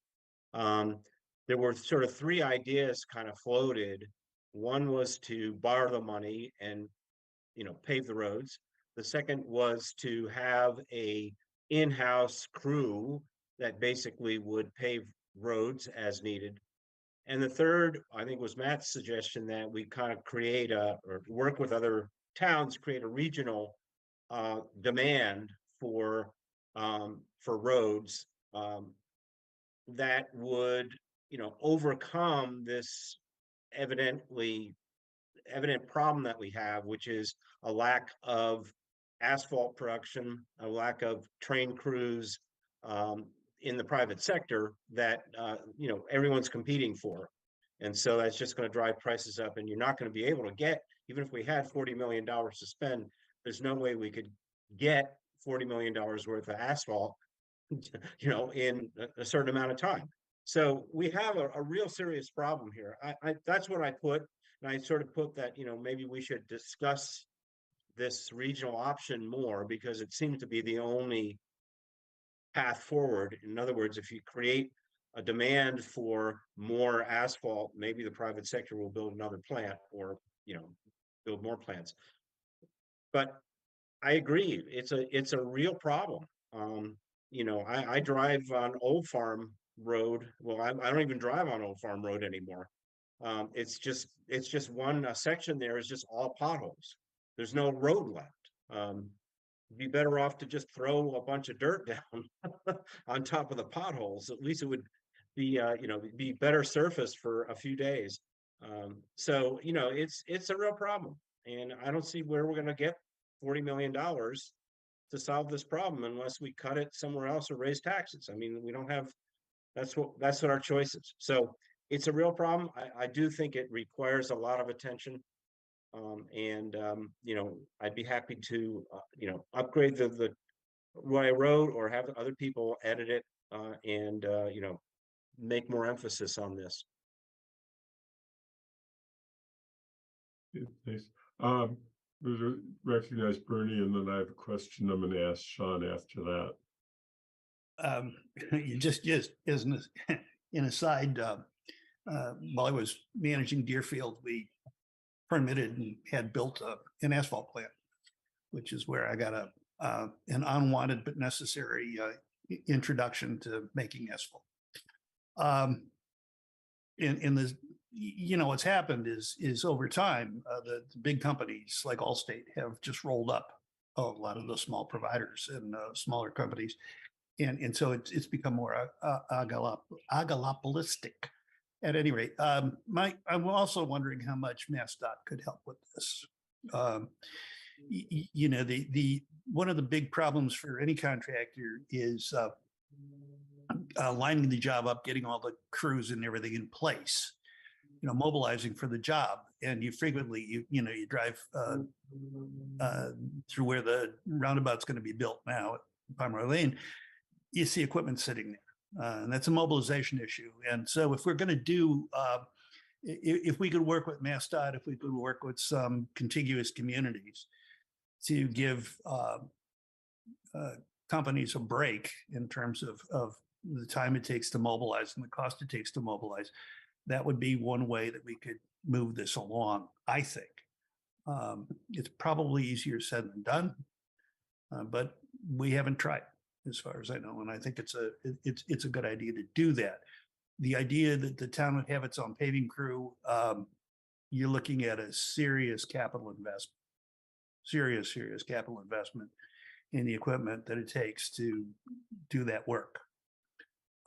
There were sort of three ideas kind of floated. One was to borrow the money and, pave the roads. The second was to have a in-house crew that basically would pave roads as needed. And the third, I think, was Matt's suggestion that we kind of create or work with other towns, create a regional demand for roads that would, overcome this evident problem that we have, which is a lack of asphalt production, a lack of train crews in the private sector that everyone's competing for. And so that's just going to drive prices up, and you're not going to be able to get, even if we had $40 million to spend, there's no way we could get $40 million worth of asphalt, in a certain amount of time. So we have a real serious problem here. That's what I put, and I sort of put that, maybe we should discuss this regional option more because it seems to be the only path forward. In other words, if you create a demand for more asphalt, maybe the private sector will build another plant or, build more plants. But I agree, it's a real problem. I drive on Old Farm Road. Well, I don't even drive on Old Farm Road anymore. It's just one section there is just all potholes. There's no road left. Be better off to just throw a bunch of dirt down on top of the potholes. At least it would be be better surface for a few days. So it's a real problem, and I don't see where we're going to get $40 million to solve this problem unless we cut it somewhere else or raise taxes. I mean, we don't have. That's what our choice is. So it's a real problem. I do think it requires a lot of attention. I'd be happy to, upgrade the what I wrote or have other people edit it and make more emphasis on this. Thanks. Recognize Bernie, and then I have a question I'm going to ask Sean after that. You just as an aside, while I was managing Deerfield, we permitted and had built an asphalt plant, which is where I got an unwanted but necessary introduction to making asphalt. In the what's happened is over time the big companies like Allstate have just rolled up a lot of the small providers and smaller companies, and so it's become more oligopolistic. At any rate, I'm also wondering how much MassDOT could help with this. The one of the big problems for any contractor is lining the job up, getting all the crews and everything in place, mobilizing for the job. And you frequently, you drive through where the roundabout's going to be built now at Pomeroy Lane, you see equipment sitting there. And that's a mobilization issue. And so if we're going to do, if we could work with MassDOT, if we could work with some contiguous communities to give companies a break in terms of the time it takes to mobilize and the cost it takes to mobilize, that would be one way that we could move this along, I think. It's probably easier said than done, but we haven't tried, as far as I know, and I think it's a good idea to do that. The idea that the town would have its own paving crew, you're looking at a serious capital investment, serious capital investment in the equipment that it takes to do that work.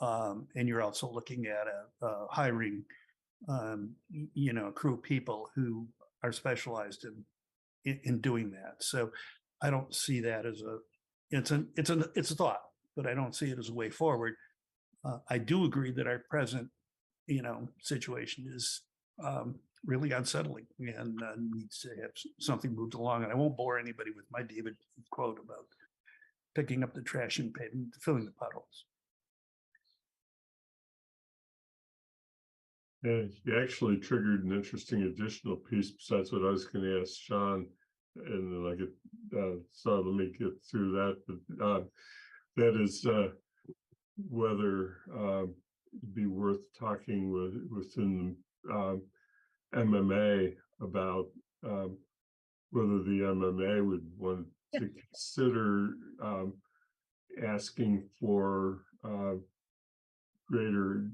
And you're also looking at hiring, crew of people who are specialized in doing that. So I don't see that as it's a thought, but I don't see it as a way forward. I do agree that our present, situation is really unsettling and needs to have something moved along. And I won't bore anybody with my David quote about picking up the trash and filling the potholes. And you actually triggered an interesting additional piece besides what I was going to ask Sean, and then I get so let me get through that. But that is whether it'd be worth talking within MMA about whether the MMA would want to consider asking for greater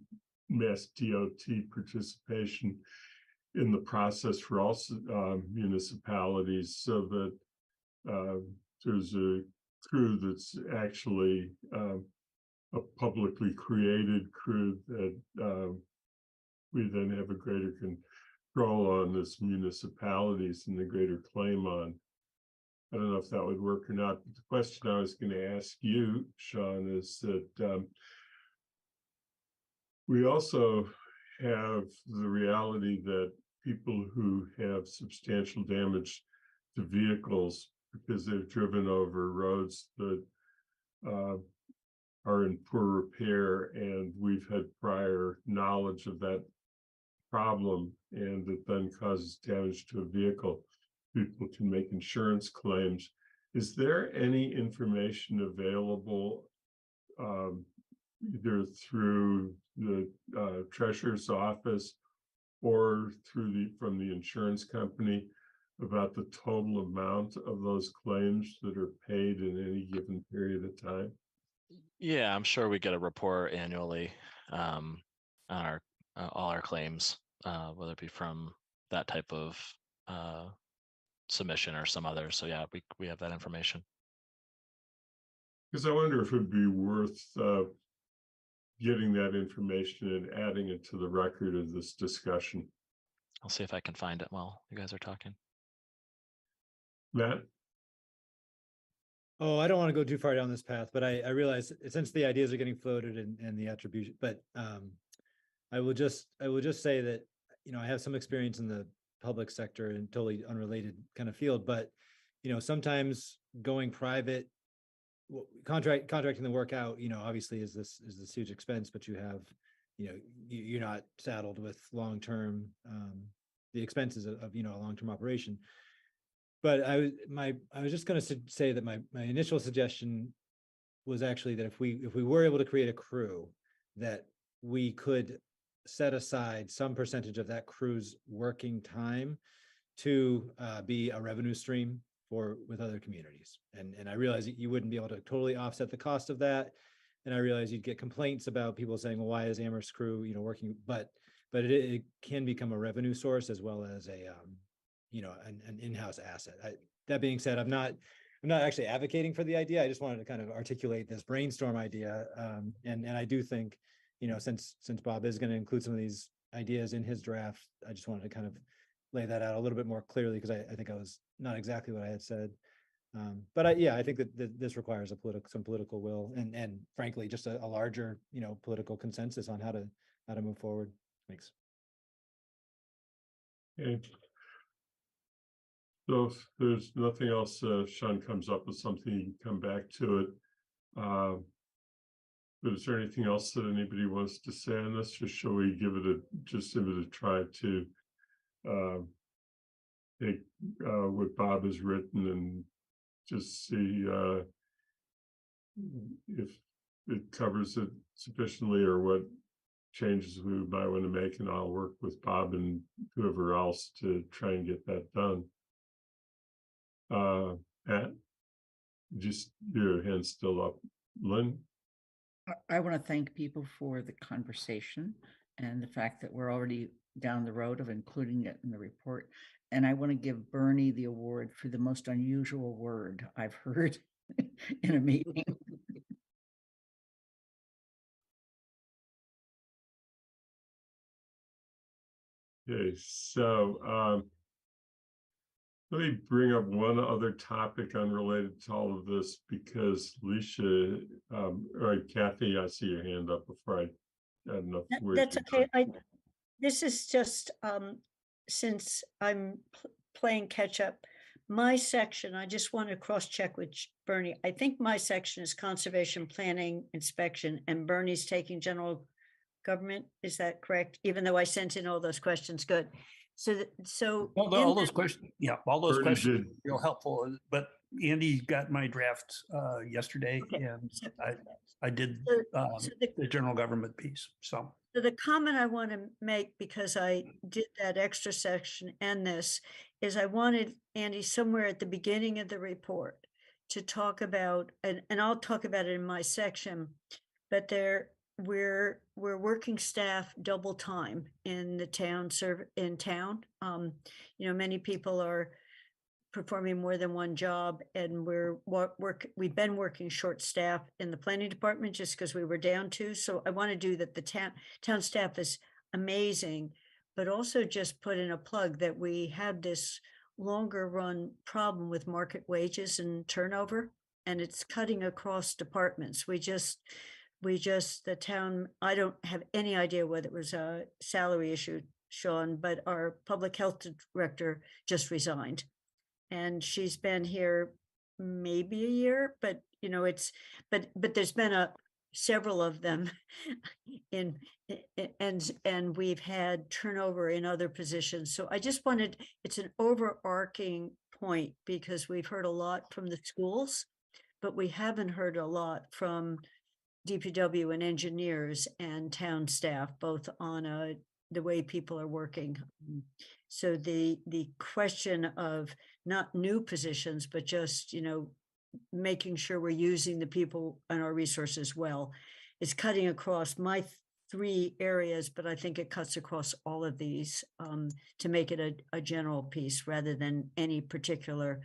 mass DOT participation in the process for all municipalities, so that there's a crew that's actually a publicly created crew that we then have a greater control on as municipalities and the greater claim on. I don't know if that would work or not, but the question I was going to ask you, Sean, is that we also have the reality that people who have substantial damage to vehicles because they've driven over roads that are in poor repair, and we've had prior knowledge of that problem, and it then causes damage to a vehicle, people can make insurance claims. Is there any information available either through the treasurer's office or from the insurance company about the total amount of those claims that are paid in any given period of time? Yeah, I'm sure we get a report annually on our all our claims, whether it be from that type of submission or some other. So yeah, we have that information. Because I wonder if it'd be worth getting that information and adding it to the record of this discussion. I'll see if I can find it while you guys are talking. Matt? Oh, I don't want to go too far down this path, but I realize since the ideas are getting floated and the attribution, but I will just say that, you know, I have some experience in the public sector and totally unrelated kind of field, but you know, sometimes going private, contracting the work out, you know, obviously is this huge expense, but you have, you know, you're not saddled with long-term the expenses of you know, a long-term operation. But I was just going to say that my initial suggestion was actually that if we were able to create a crew, that we could set aside some percentage of that crew's working time to be a revenue stream with other communities. And I realize that you wouldn't be able to totally offset the cost of that. And I realize you'd get complaints about people saying, well, why is Amherst crew, you know, working? But it can become a revenue source as well as a you know, an in-house asset. That being said, I'm not actually advocating for the idea. I just wanted to kind of articulate this brainstorm idea. And I do think, you know, since Bob is going to include some of these ideas in his draft, I just wanted to kind of lay that out a little bit more clearly, because I think I was not exactly what I had said. But I think that this requires some political will and frankly, just a larger, you know, political consensus on how to move forward. Thanks. Okay. So if there's nothing else, Sean comes up with something, you can come back to it. But is there anything else that anybody wants to say on this, or shall we give it a try to take what Bob has written and just see if it covers it sufficiently, or what changes we might want to make, and I'll work with Bob and whoever else to try and get that done. Pat, just your hand's still up. Lynn? I want to thank people for the conversation and the fact that we're already down the road of including it in the report. And I want to give Bernie the award for the most unusual word I've heard in a meeting. Okay, so let me bring up one other topic unrelated to all of this, because Alicia, all right, Kathy, I see your hand up before I had enough words. That's okay. This is just since I'm playing catch up, my section, I just want to cross check with Bernie. I think my section is conservation, planning, inspection, and Bernie's taking general government. Is that correct? Even though I sent in all those questions, good. So All those questions, yeah, all those Bernie questions did. are real helpful, but Andy got my draft yesterday Okay. and I did so the the general government piece, so. So the comment I want to make, because I did that extra section and this, is I wanted Andy somewhere at the beginning of the report to talk about, and I'll talk about it in my section, but we're working staff double time in the town in town. Many people are performing more than one job, and we've been working short staff in the planning department just because we were down to. So I want to do that. The town staff is amazing, but also just put in a plug that we have this longer run problem with market wages and turnover, and it's cutting across departments. The town, I don't have any idea whether it was a salary issue, Sean, but our public health director just resigned. And she's been here maybe a year, but but there's been several of them and we've had turnover in other positions. So I just it's an overarching point, because we've heard a lot from the schools, but we haven't heard a lot from DPW and engineers and town staff, both on the way people are working. So the question of not new positions, but just, making sure we're using the people and our resources well, is cutting across my 3 areas, but I think it cuts across all of these to make it a general piece rather than any particular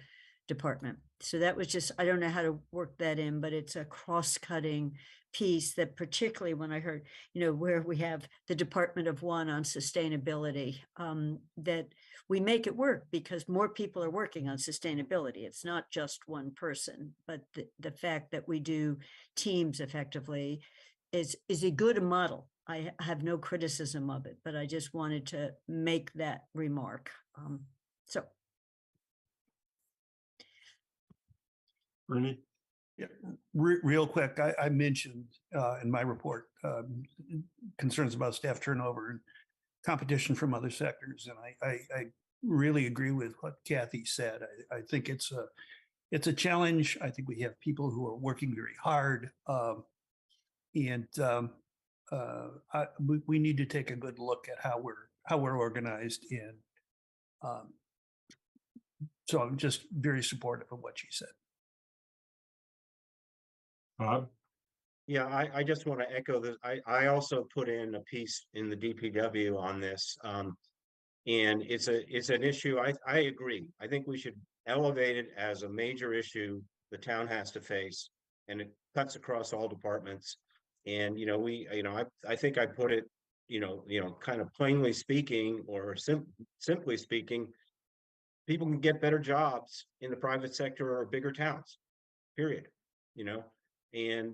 department. So that was just, I don't know how to work that in, but it's a cross-cutting piece that, particularly when I heard, where we have the Department of One on sustainability, that we make it work because more people are working on sustainability. It's not just one person, but the fact that we do teams effectively is a good model. I have no criticism of it, but I just wanted to make that remark. So. Bernie? Yeah, real quick, I mentioned in my report concerns about staff turnover and competition from other sectors, and I really agree with what Kathy said. I think it's a challenge. I think we have people who are working very hard, and we need to take a good look at how we're organized. And so I'm just very supportive of what she said. Bob? Yeah, I just want to echo this. I also put in a piece in the DPW on this. And it's an issue. I agree. I think we should elevate it as a major issue the town has to face, and it cuts across all departments. And I think I put it, kind of plainly speaking, or simply speaking, people can get better jobs in the private sector or bigger towns, period. And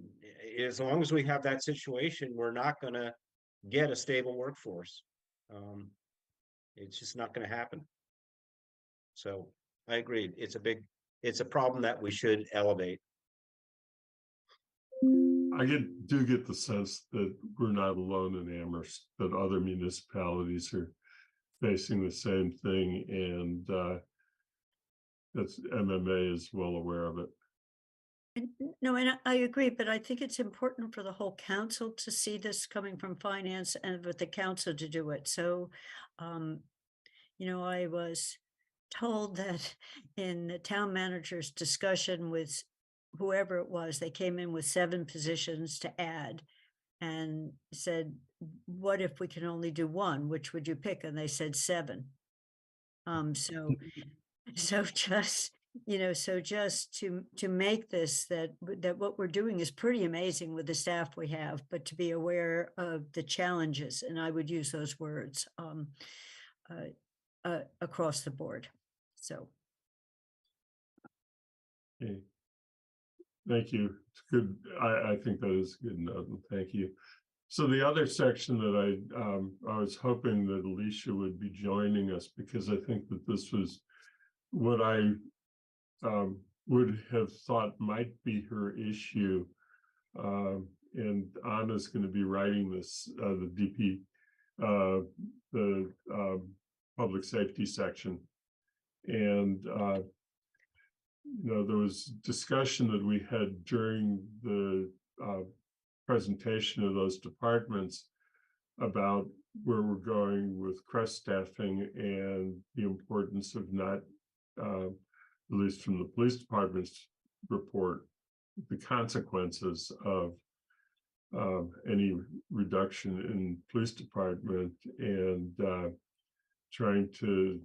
as long as we have that situation, we're not going to get a stable workforce. It's just not going to happen. So I agree. It's a problem that we should elevate. I do get the sense that we're not alone in Amherst, that other municipalities are facing the same thing, and that's MMA is well aware of it. No, and I agree, but I think it's important for the whole council to see this coming from finance and with the council to do it. So, I was told that in the town manager's discussion with whoever it was, they came in with 7 positions to add and said, what if we can only do 1? Which would you pick? And they said 7. So just, so just to make this, that what we're doing is pretty amazing with the staff we have, but to be aware of the challenges, and I would use those words across the board. So. Okay. Thank you. It's good. I think that is good enough. Thank you. So the other section that I was hoping that Alicia would be joining us, because I think that this was what I would have thought might be her issue, and Anna's going to be writing this, the DP, the public safety section. And, there was discussion that we had during the presentation of those departments about where we're going with CREST staffing and the importance of not, at least from the police department's report, the consequences of any reduction in police department, and trying to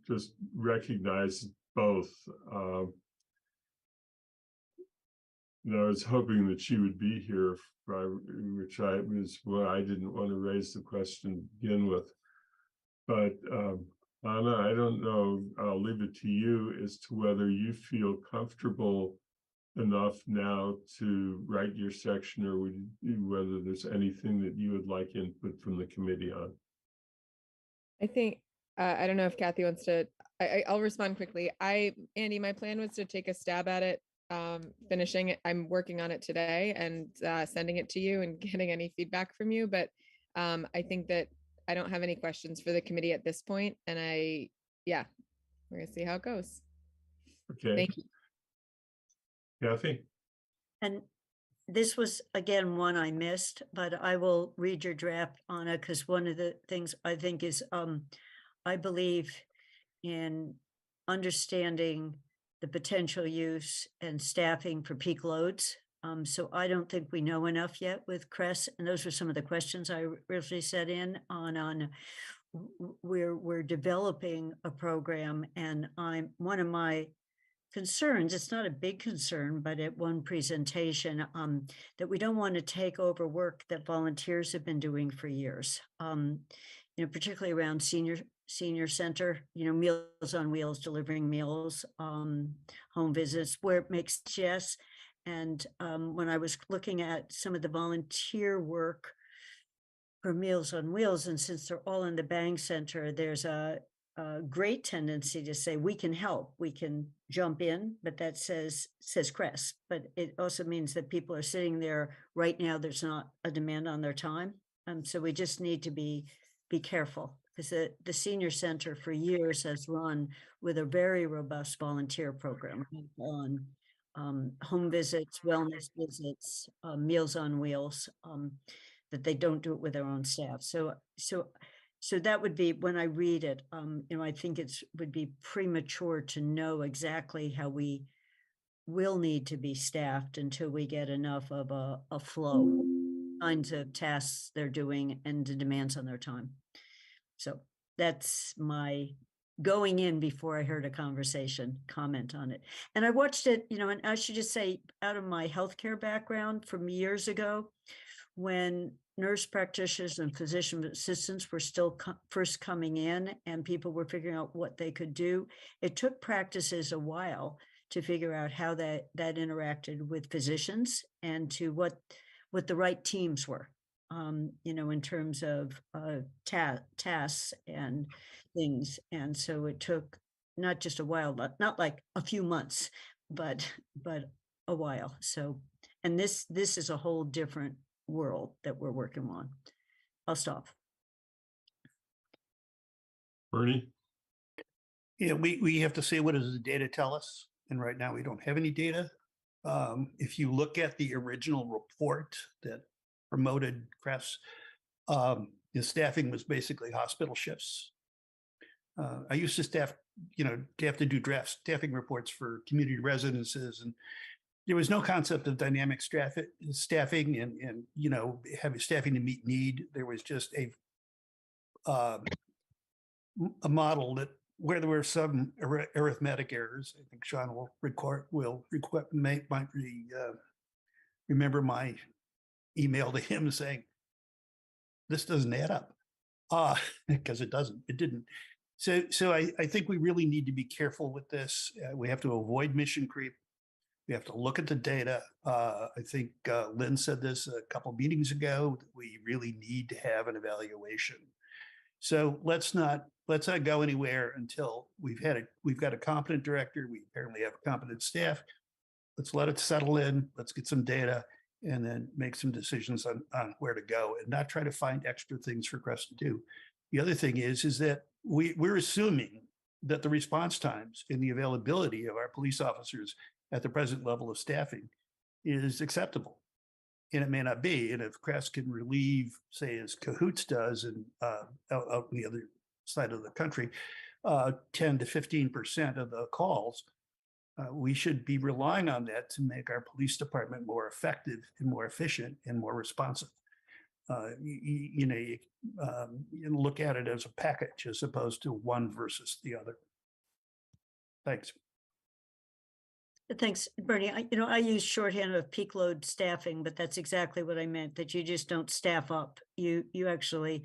just recognize both. I was hoping that she would be here, which was what I didn't want to raise the question to begin with. But Anna, I don't know, I'll leave it to you as to whether you feel comfortable enough now to write your section, or whether there's anything that you would like input from the committee on. I think, I don't know if Kathy wants to, I'll respond quickly. Andy, my plan was to take a stab at it, finishing it. I'm working on it today and sending it to you and getting any feedback from you. But I think that I don't have any questions for the committee at this point. And we're gonna see how it goes. Okay. Thank you. Kathy? And this was, again, one I missed, but I will read your draft, Anna, because one of the things I think is, I believe in understanding the potential use and staffing for peak loads. So I don't think we know enough yet with CREST, and those were some of the questions I originally set in on we're developing a program, and one of my concerns, it's not a big concern, but at one presentation, that we don't want to take over work that volunteers have been doing for years, particularly around senior center, Meals on Wheels, delivering meals, home visits, where it makes sense. And when I was looking at some of the volunteer work for Meals on Wheels, and since they're all in the Bang Center, there's a great tendency to say we can help, we can jump in, but that says CREST. But it also means that people are sitting there right now. There's not a demand on their time, so we just need to be careful, because the senior center for years has run with a very robust volunteer program on home visits, wellness visits, Meals on Wheels, that they don't do it with their own staff. So that would be, when I read it, I think would be premature to know exactly how we will need to be staffed until we get enough of a flow, kinds of tasks they're doing and the demands on their time. So that's my going in before I heard a conversation comment on it. And I watched it, and I should just say, out of my healthcare background from years ago, when nurse practitioners and physician assistants were still first coming in and people were figuring out what they could do, it took practices a while to figure out how that interacted with physicians and to what the right teams were, in terms of tasks and things. And so it took not just a while, not like a few months, but a while. So, and this is a whole different world that we're working on. I'll stop. Bernie? Yeah, we have to say, what does the data tell us? And right now we don't have any data. If you look at the original report that promoted CREST, the staffing was basically hospital shifts. I used to staff, to have to do draft staffing reports for community residences, and there was no concept of dynamic staffing and having staffing to meet need. There was just a model that where there were some arithmetic errors. I think Sean will remember my email to him saying, this doesn't add up, because it didn't. So I think we really need to be careful with this. We have to avoid mission creep. We have to look at the data. I think Lynn said this a couple meetings ago, that we really need to have an evaluation. So let's not go anywhere until we've got a competent director. We apparently have a competent staff. let's let it settle in, let's get some data, and then make some decisions on where to go, and not try to find extra things for Crest to do. The other thing is that we're assuming that the response times and the availability of our police officers at the present level of staffing is acceptable. And it may not be. And if Crest can relieve, say, as Cahoots does, and out on the other side of the country, 10 to 15% of the calls, we should be relying on that to make our police department more effective and more efficient and more responsive. You look at it as a package as opposed to one versus the other. Thanks. Thanks, Bernie. I use shorthand of peak load staffing, but that's exactly what I meant, that you just don't staff up. You actually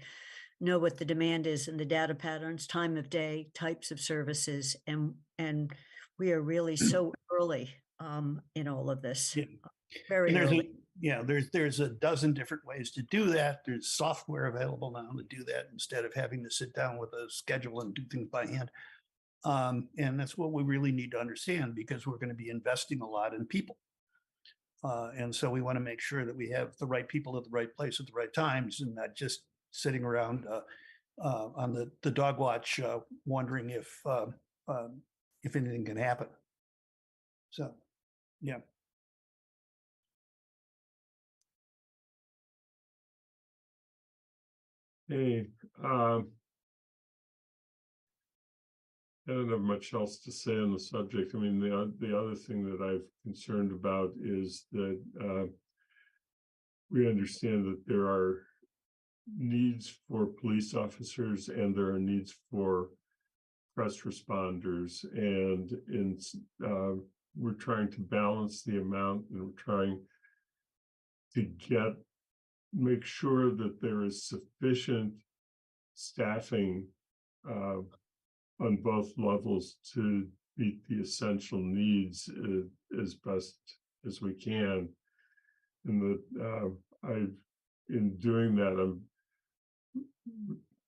know what the demand is and the data patterns, time of day, types of services, and we are really so early in all of this. Yeah. Very early. There's a dozen different ways to do that. There's software available now to do that instead of having to sit down with a schedule and do things by hand. And that's what we really need to understand, because we're going to be investing a lot in people. And so we want to make sure that we have the right people at the right place at the right times, and not just sitting around on the dog watch wondering if anything can happen. So, yeah. Hey, I don't have much else to say on the subject. I mean, the other thing that I'm concerned about is that we understand that there are needs for police officers and there are needs for first responders, and we're trying to balance the amount, and we're trying to make sure that there is sufficient staffing on both levels to meet the essential needs as best as we can. And that in doing that, I'm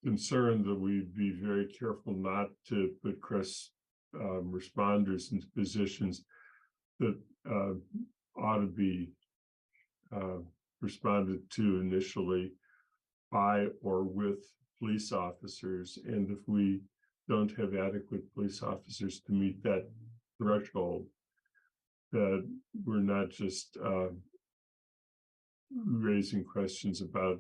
concerned that we'd be very careful not to put Crest responders into positions that ought to be responded to initially by or with police officers. And if we don't have adequate police officers to meet that threshold, that we're not just raising questions about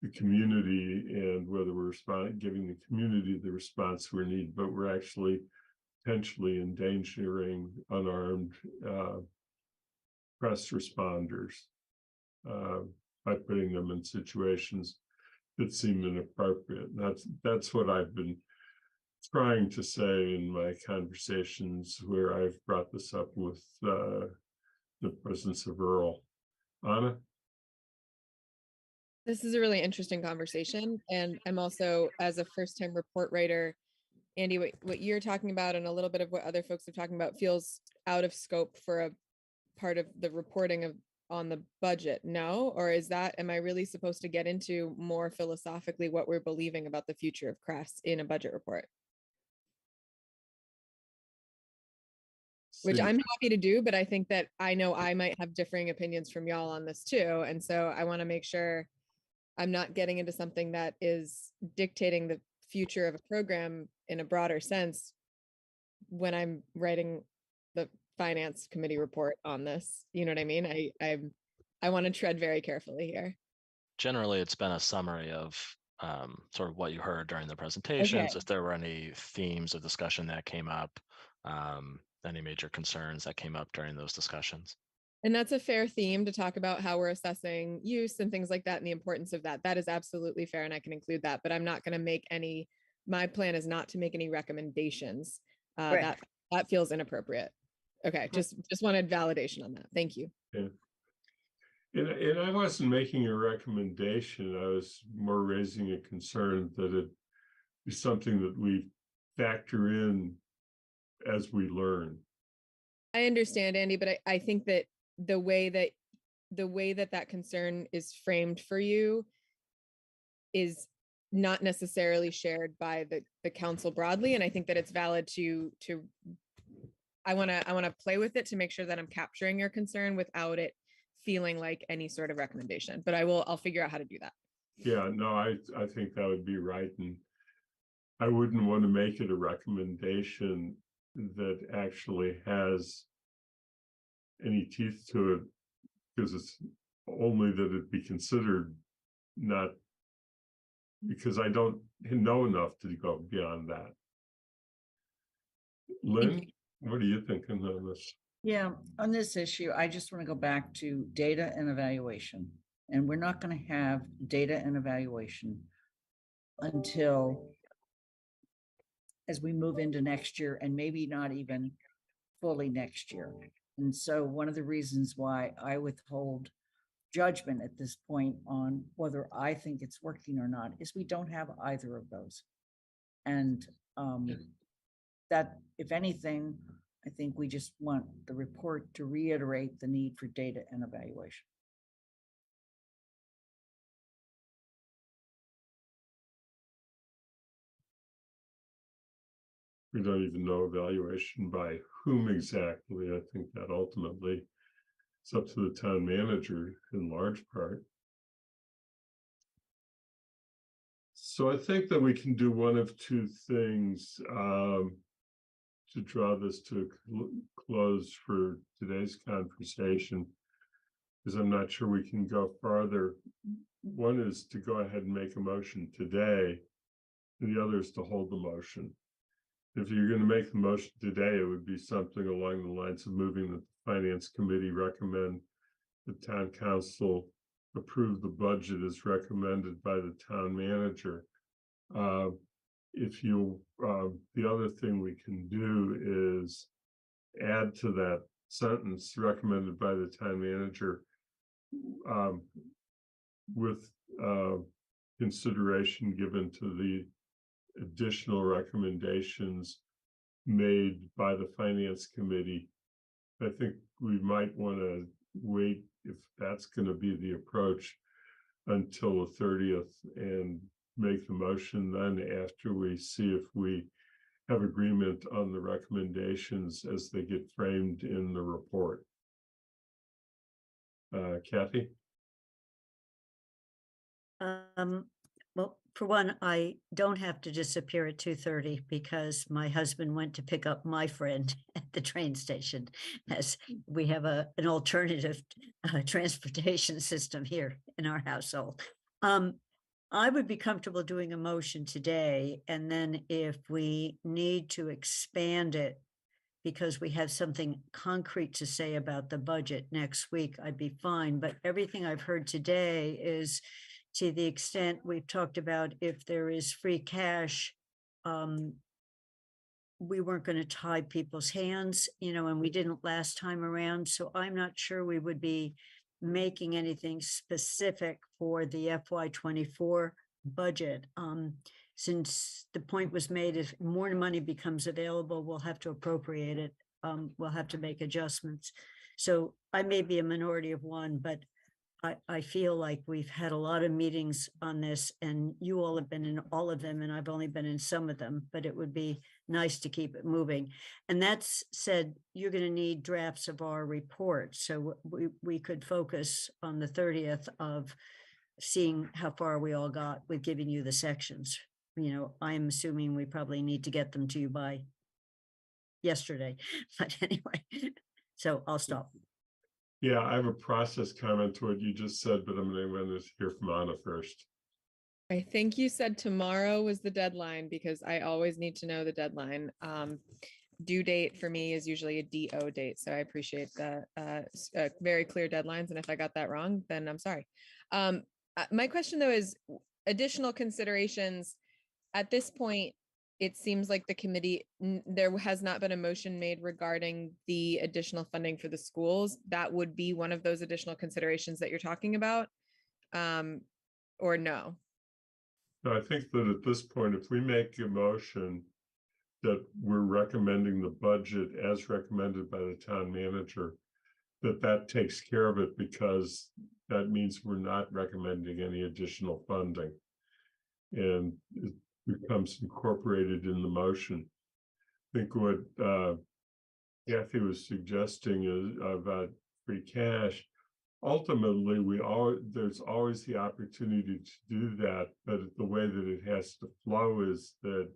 the community and whether we're giving the community the response we need, but we're actually potentially endangering unarmed press responders by putting them in situations that seem inappropriate. And that's what I've been trying to say in my conversations where I've brought this up with the presence of Earl. Anna? This is a really interesting conversation. And I'm also, as a first-time report writer, Andy, what you're talking about and a little bit of what other folks are talking about feels out of scope for a part of the reporting on the budget, no? Or am I really supposed to get into more philosophically what we're believing about the future of Crest in a budget report? Which I'm happy to do, but I think that I know I might have differing opinions from y'all on this too. And so I want to make sure I'm not getting into something that is dictating the future of a program in a broader sense when I'm writing the finance committee report on this. You know what I mean? I want to tread very carefully here. Generally, it's been a summary of sort of what you heard during the presentations. Okay. If there were any themes of discussion that came up, any major concerns that came up during those discussions. And that's a fair theme to talk about how we're assessing use and things like that and the importance of that. That is absolutely fair, and I can include that, but I'm not going to make my plan is not to make any recommendations. That feels inappropriate. Okay, just wanted validation on that. Thank you. Yeah. And I wasn't making a recommendation. I was more raising a concern that it is something that we factor in as we learn. I understand, Andy, but I think that the way that concern is framed for you is not necessarily shared by the council broadly. And I think that it's valid to I want to play with it to make sure that I'm capturing your concern without it feeling like any sort of recommendation, but I'll figure out how to do that. Yeah, no, I think that would be right. And I wouldn't want to make it a recommendation that actually has any teeth to it, because it's only that it be considered, not because I don't know enough to go beyond that. Lynn, what are you thinking on this? Yeah, on this issue, I just want to go back to data and evaluation. And we're not going to have data and evaluation until as we move into next year, and maybe not even fully next year. And so one of the reasons why I withhold judgment at this point on whether I think it's working or not is we don't have either of those. And that, if anything, I think we just want the report to reiterate the need for data and evaluation. We don't even know evaluation by whom exactly. I think that ultimately it's up to the town manager in large part. So I think that we can do one of two things to draw this to a close for today's conversation, because I'm not sure we can go farther. One is to go ahead and make a motion today, and the other is to hold the motion. If you're going to make the motion today, it would be something along the lines of moving that the Finance Committee recommend the town council approve the budget as recommended by the town manager. If you, the other thing we can do is add to that sentence recommended by the town manager with consideration given to the additional recommendations made by the Finance Committee. I think we might want to wait, if that's going to be the approach, until the 30th and make the motion then after we see if we have agreement on the recommendations as they get framed in the report. Kathy? Well, for one, I don't have to disappear at 2:30 because my husband went to pick up my friend at the train station, as we have an alternative transportation system here in our household. I would be comfortable doing a motion today, and then if we need to expand it because we have something concrete to say about the budget next week, I'd be fine. But everything I've heard today is, to the extent we've talked about, if there is free cash, we weren't going to tie people's hands, and we didn't last time around. So I'm not sure we would be making anything specific for the FY24 budget. Since the point was made, if more money becomes available, we'll have to appropriate it. We'll have to make adjustments. So I may be a minority of one, but I feel like we've had a lot of meetings on this, and you all have been in all of them, and I've only been in some of them, but it would be nice to keep it moving. And that's said, you're going to need drafts of our report. So we could focus on the 30th of seeing how far we all got with giving you the sections. I'm assuming we probably need to get them to you by yesterday, but anyway, so I'll stop. Yeah, I have a process comment to what you just said, but I'm going to hear from Anna first. I think you said tomorrow was the deadline, because I always need to know the deadline. Due date for me is usually a DO date. So I appreciate the very clear deadlines. And if I got that wrong, then I'm sorry. My question though is additional considerations. At this point, it seems like the committee, there has not been a motion made regarding the additional funding for the schools. That would be one of those additional considerations that you're talking about, or no? No, I think that at this point, if we make a motion that we're recommending the budget as recommended by the town manager, that takes care of it, because that means we're not recommending any additional funding. And it becomes incorporated in the motion. I think what Kathy was suggesting is about free cash. Ultimately, there's always the opportunity to do that, but the way that it has to flow is that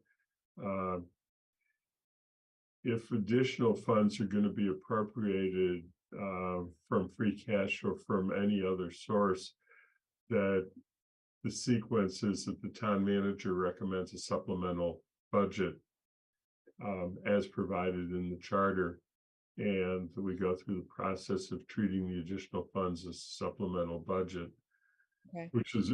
if additional funds are going to be appropriated from free cash or from any other source, that the sequence is that the town manager recommends a supplemental budget as provided in the charter, and that we go through the process of treating the additional funds as supplemental budget, Okay. which is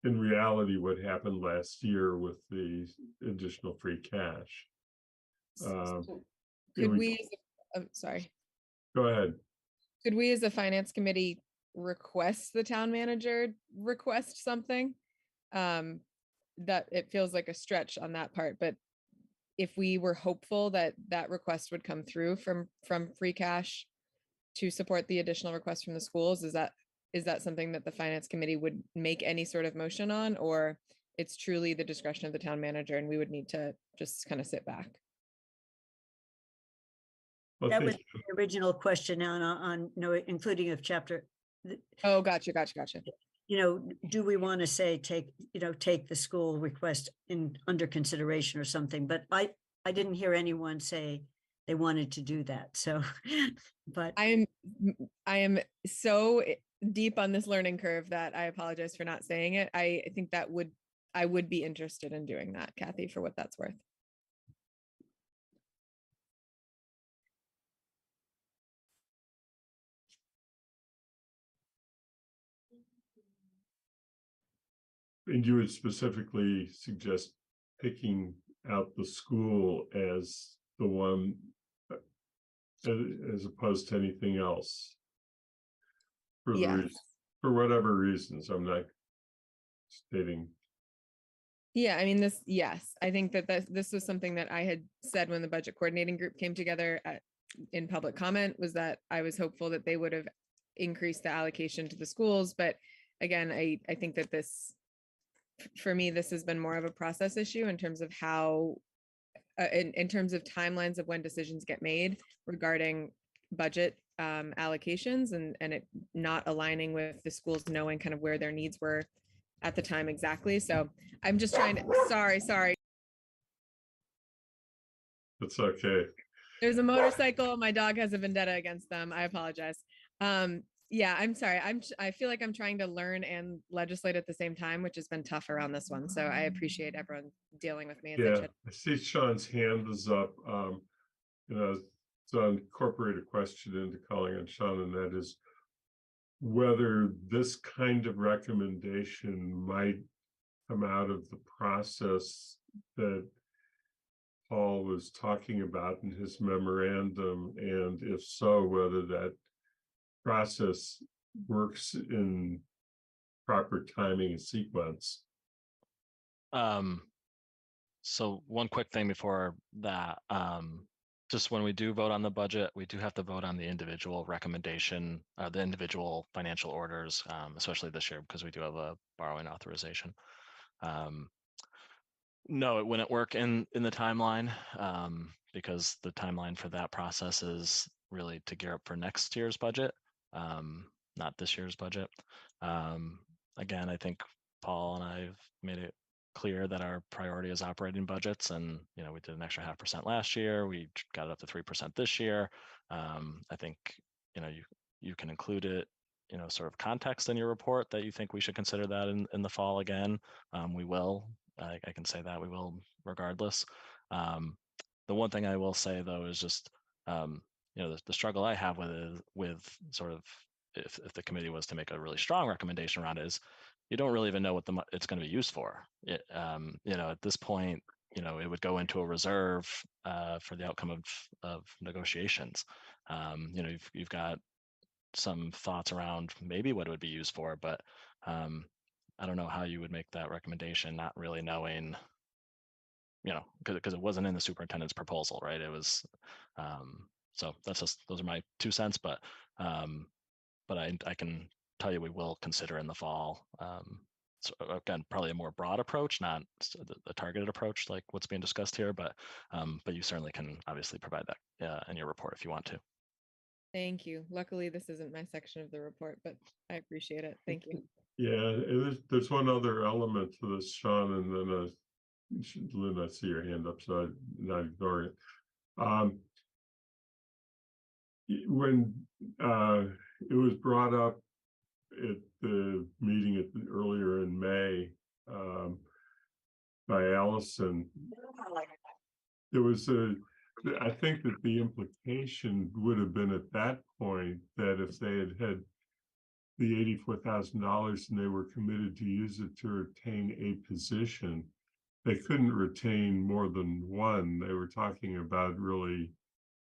in reality what happened last year with the additional free cash. Could we, sorry, go ahead. could we as a finance committee request the town manager request something? That it feels like a stretch on that part, but if we were hopeful that that request would come through from free cash to support the additional request from the schools, is that something that the finance committee would make any sort of motion on, or it's truly the discretion of the town manager and we would need to just kind of sit back? That was the original question on no, including of chapter. Oh, gotcha. You know, do we want to say take the school request under consideration or something? But I didn't hear anyone say they wanted to do that. So, but I am so deep on this learning curve that I apologize for not saying it. I think that I would be interested in doing that, Kathy, for what that's worth. And you would specifically suggest picking out the school as the one as opposed to anything else for for whatever reasons. I'm not stating. Yeah, I mean, yes, I think that this was something that I had said when the budget coordinating group came together in public comment, was that I was hopeful that they would have increased the allocation to the schools. But again, I think that for me, this has been more of a process issue in terms of how, in terms of timelines of when decisions get made regarding budget allocations and it not aligning with the schools knowing kind of where their needs were at the time exactly. So I'm just trying to, sorry. It's okay. There's a motorcycle. My dog has a vendetta against them. I apologize. Yeah, I'm sorry. I feel like I'm trying to learn and legislate at the same time, which has been tough around this one. So I appreciate everyone dealing with me. Yeah, I see Sean's hand is up. So I'll incorporate a question into calling on Sean, and that is whether this kind of recommendation might come out of the process that Paul was talking about in his memorandum, and if so, whether that process works in proper timing and sequence. So one quick thing before that, just when we do vote on the budget, we do have to vote on the individual recommendation, the individual financial orders, especially this year because we do have a borrowing authorization. No, it wouldn't work in the timeline because the timeline for that process is really to gear up for next year's budget. Not this year's budget. Again, I think Paul and I have made it clear that our priority is operating budgets, and we did an extra 0.5% last year. We got it up to 3% this year. I think you can include it, sort of context in your report that you think we should consider that in the fall again. We will. I can say that we will regardless. The one thing I will say though is just the struggle I have with sort of if the committee was to make a really strong recommendation around it is you don't really even know what it's going to be used for. At this point, it would go into a reserve for the outcome of negotiations. You've got some thoughts around maybe what it would be used for, but I don't know how you would make that recommendation, not really knowing, because it wasn't in the superintendent's proposal, right? It was, so those are my 2 cents, but I can tell you we will consider in the fall again, probably a more broad approach, not a targeted approach like what's being discussed here, but you certainly can obviously provide that in your report if you want to. Thank you. Luckily, this isn't my section of the report, but I appreciate it. Thank you. Yeah, there's one other element to this, Sean, and then Lynn, I see your hand up, so I'm not ignoring it. When it was brought up at the meeting earlier in May by Allison, there was I think that the implication would have been at that point that if they had the $84,000 and they were committed to use it to retain a position, they couldn't retain more than one. They were talking about really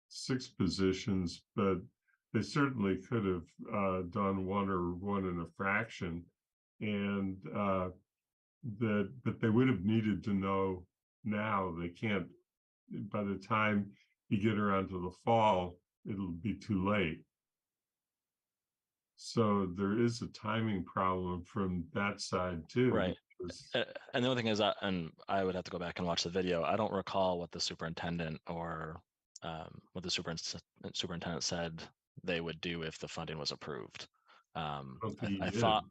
6 positions, but they certainly could have done one or one and a fraction, and but they would have needed to know now. They can't. By the time you get around to the fall, it'll be too late. So there is a timing problem from that side too. Right. And the only thing is that, and I would have to go back and watch the video. I don't recall what the superintendent or what the superintendent said they would do if the funding was approved. I thought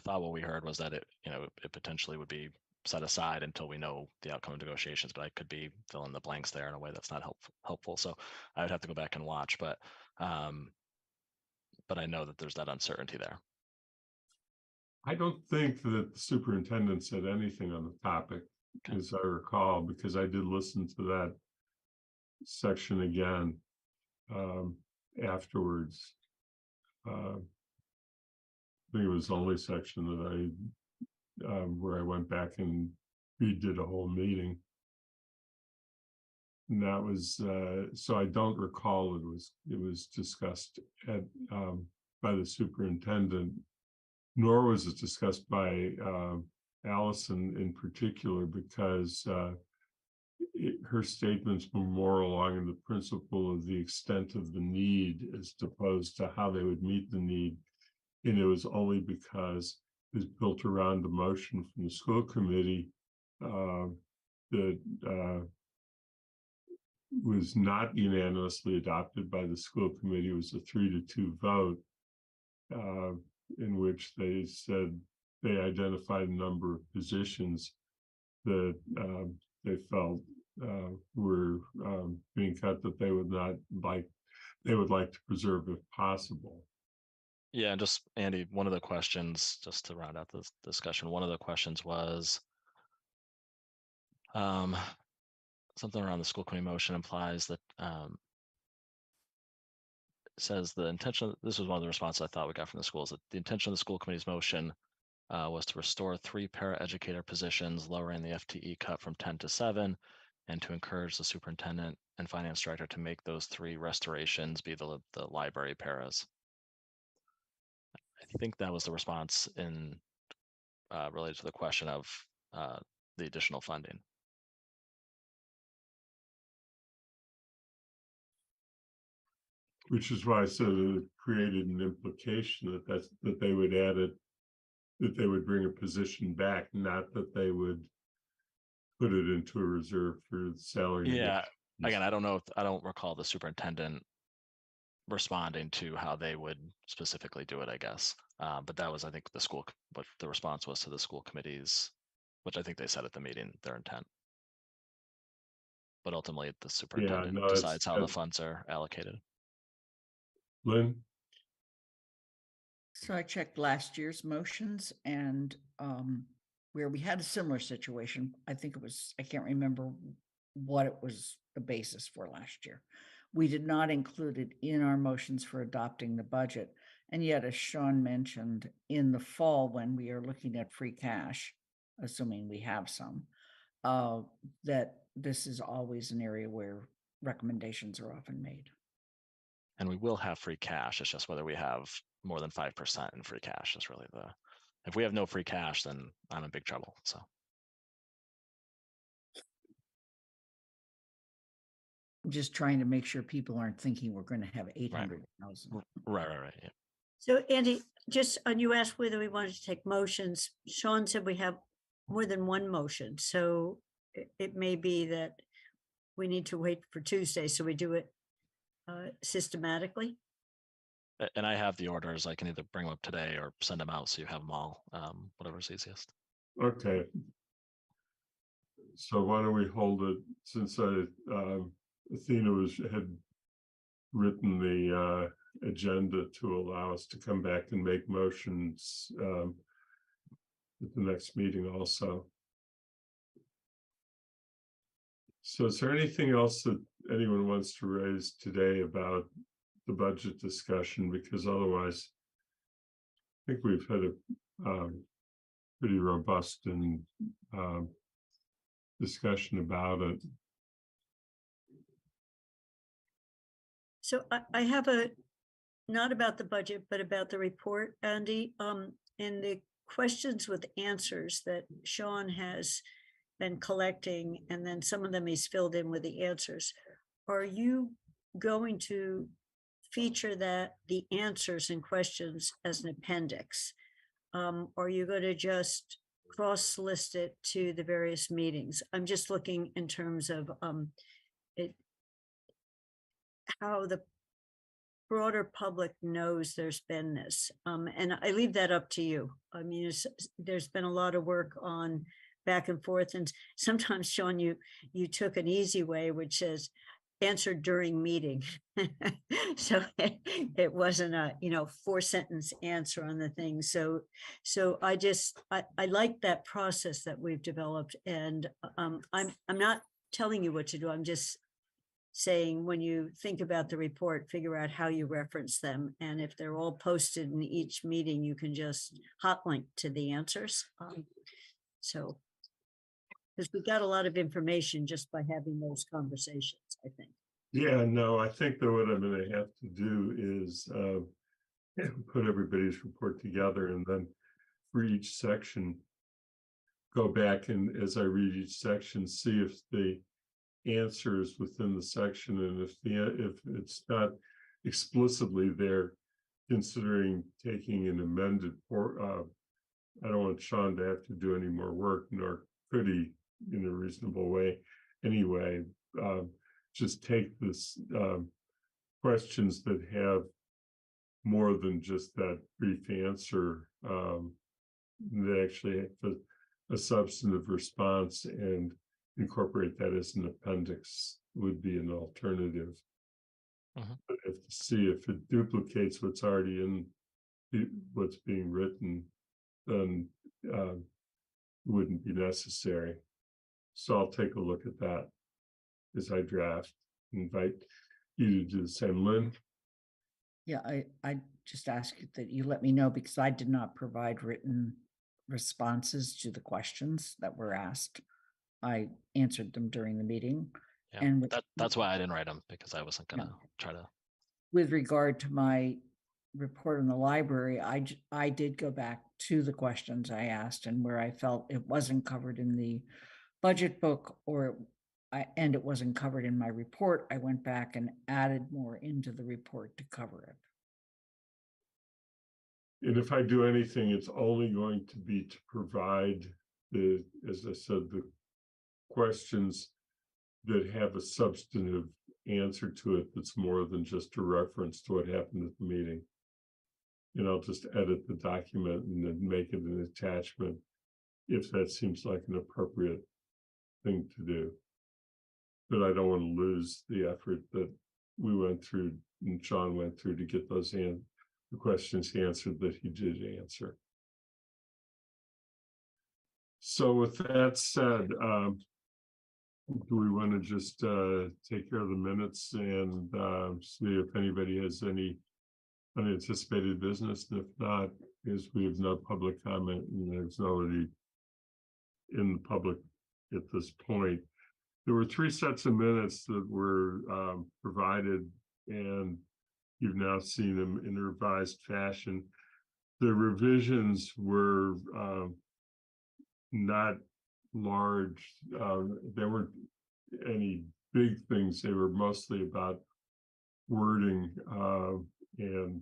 what we heard was that it potentially would be set aside until we know the outcome of negotiations, but I could be filling the blanks there in a way that's not helpful. So I would have to go back and watch, but I know that there's that uncertainty there. I don't think that the superintendent said anything on the topic, as I recall, because I did listen to that section again afterwards. I think it was the only section that where I went back and redid a whole meeting. And that was so I don't recall it was discussed at by the superintendent, nor was it discussed by Allison in particular, because her statements were more along the principle of the extent of the need as opposed to how they would meet the need. And it was only because it was built around a motion from the school committee that was not unanimously adopted by the school committee. It was a 3-2 vote in which they said they identified a number of positions that they felt were being cut that they would like to preserve if possible. Yeah, and just Andy, one of the questions, just to round out this discussion, one of the questions was something around the school committee motion implies that says the intention, this was one of the responses I thought we got from the schools, that the intention of the school committee's motion was to restore 3 paraeducator positions, lowering the FTE cut from 10 to 7, and to encourage the superintendent and finance director to make those 3 restorations be the library paras. I think that was the response in related to the question of the additional funding. Which is why I said it created an implication that they would add it, that they would bring a position back, not that they would put it into a reserve for salary. Yeah, again, I don't recall the superintendent responding to how they would specifically do it, I guess. But that was, I think, what the response was to the school committees, which I think they said at the meeting, their intent. But ultimately, the superintendent decides how the funds are allocated. Lynn? So I checked last year's motions, and where we had a similar situation, I think it was, I can't remember what it was the basis for last year. We did not include it in our motions for adopting the budget. And yet, as Sean mentioned, in the fall, when we are looking at free cash, assuming we have some, that this is always an area where recommendations are often made. And we will have free cash. It's just whether we have more than 5% in free cash is really if we have no free cash, then I'm in big trouble. So. I'm just trying to make sure people aren't thinking we're going to have 800,000. Right. Yeah. So Andy, just, and you asked whether we wanted to take motions. Sean said we have more than one motion, so it may be that we need to wait for Tuesday, so we do it systematically. And I have the orders. I can either bring them up today or send them out so you have them all, whatever's easiest. Okay. So why don't we hold it, since Athena had written the agenda to allow us to come back and make motions at the next meeting also. So is there anything else that anyone wants to raise today about the budget discussion? Because otherwise, I think we've had a pretty robust and discussion about it. So I have a, not about the budget, but about the report, Andy, in the questions with answers that Sean has been collecting, and then some of them he's filled in with the answers. Are you going to feature the answers and questions as an appendix? Or are you going to just cross-list it to the various meetings? I'm just looking in terms of how the broader public knows there's been this. And I leave that up to you. I mean, there's been a lot of work on back and forth, and sometimes, Sean, you took an easy way, which says answered during meeting. So it wasn't a 4-sentence answer on the thing. So I like that process that we've developed, and I'm not telling you what to do. I'm just saying, when you think about the report, figure out how you reference them. And if they're all posted in each meeting, you can just hot link to the answers. So, because we got a lot of information just by having those conversations, I think. Yeah, no, I think that what I'm going to have to do is put everybody's report together, and then for each section, go back and, as I read each section, see if the answers within the section, and if it's not explicitly there, considering taking an amended I don't want Sean to have to do any more work, nor could he in a reasonable way anyway. Just take this questions that have more than just that brief answer, that actually have a substantive response, and incorporate that as an appendix would be an alternative. But if to see if it duplicates what's already in what's being written, then it wouldn't be necessary. So I'll take a look at that as I draft. Invite you to do the same, Lynn. Yeah, I just ask that you let me know, because I did not provide written responses to the questions that were asked. I answered them during the meeting. Yeah, and that's why I didn't write them, because I wasn't gonna try to. With regard to my report in the library, I did go back to the questions I asked, and where I felt it wasn't covered in the budget book, and it wasn't covered in my report, I went back and added more into the report to cover it. And if I do anything, it's only going to be to provide as I said, the questions that have a substantive answer to it that's more than just a reference to what happened at the meeting. And I'll just edit the document and then make it an attachment if that seems like an appropriate thing to do. But I don't want to lose the effort that we went through and Sean went through to get those the questions answered that he did answer. So with that said, do we want to just take care of the minutes and see if anybody has any unanticipated business? And if not, because we have no public comment and there's nobody in the public at this point. There were 3 sets of minutes that were provided, and you've now seen them in a revised fashion. The revisions were not large. There weren't any big things. They were mostly about wording and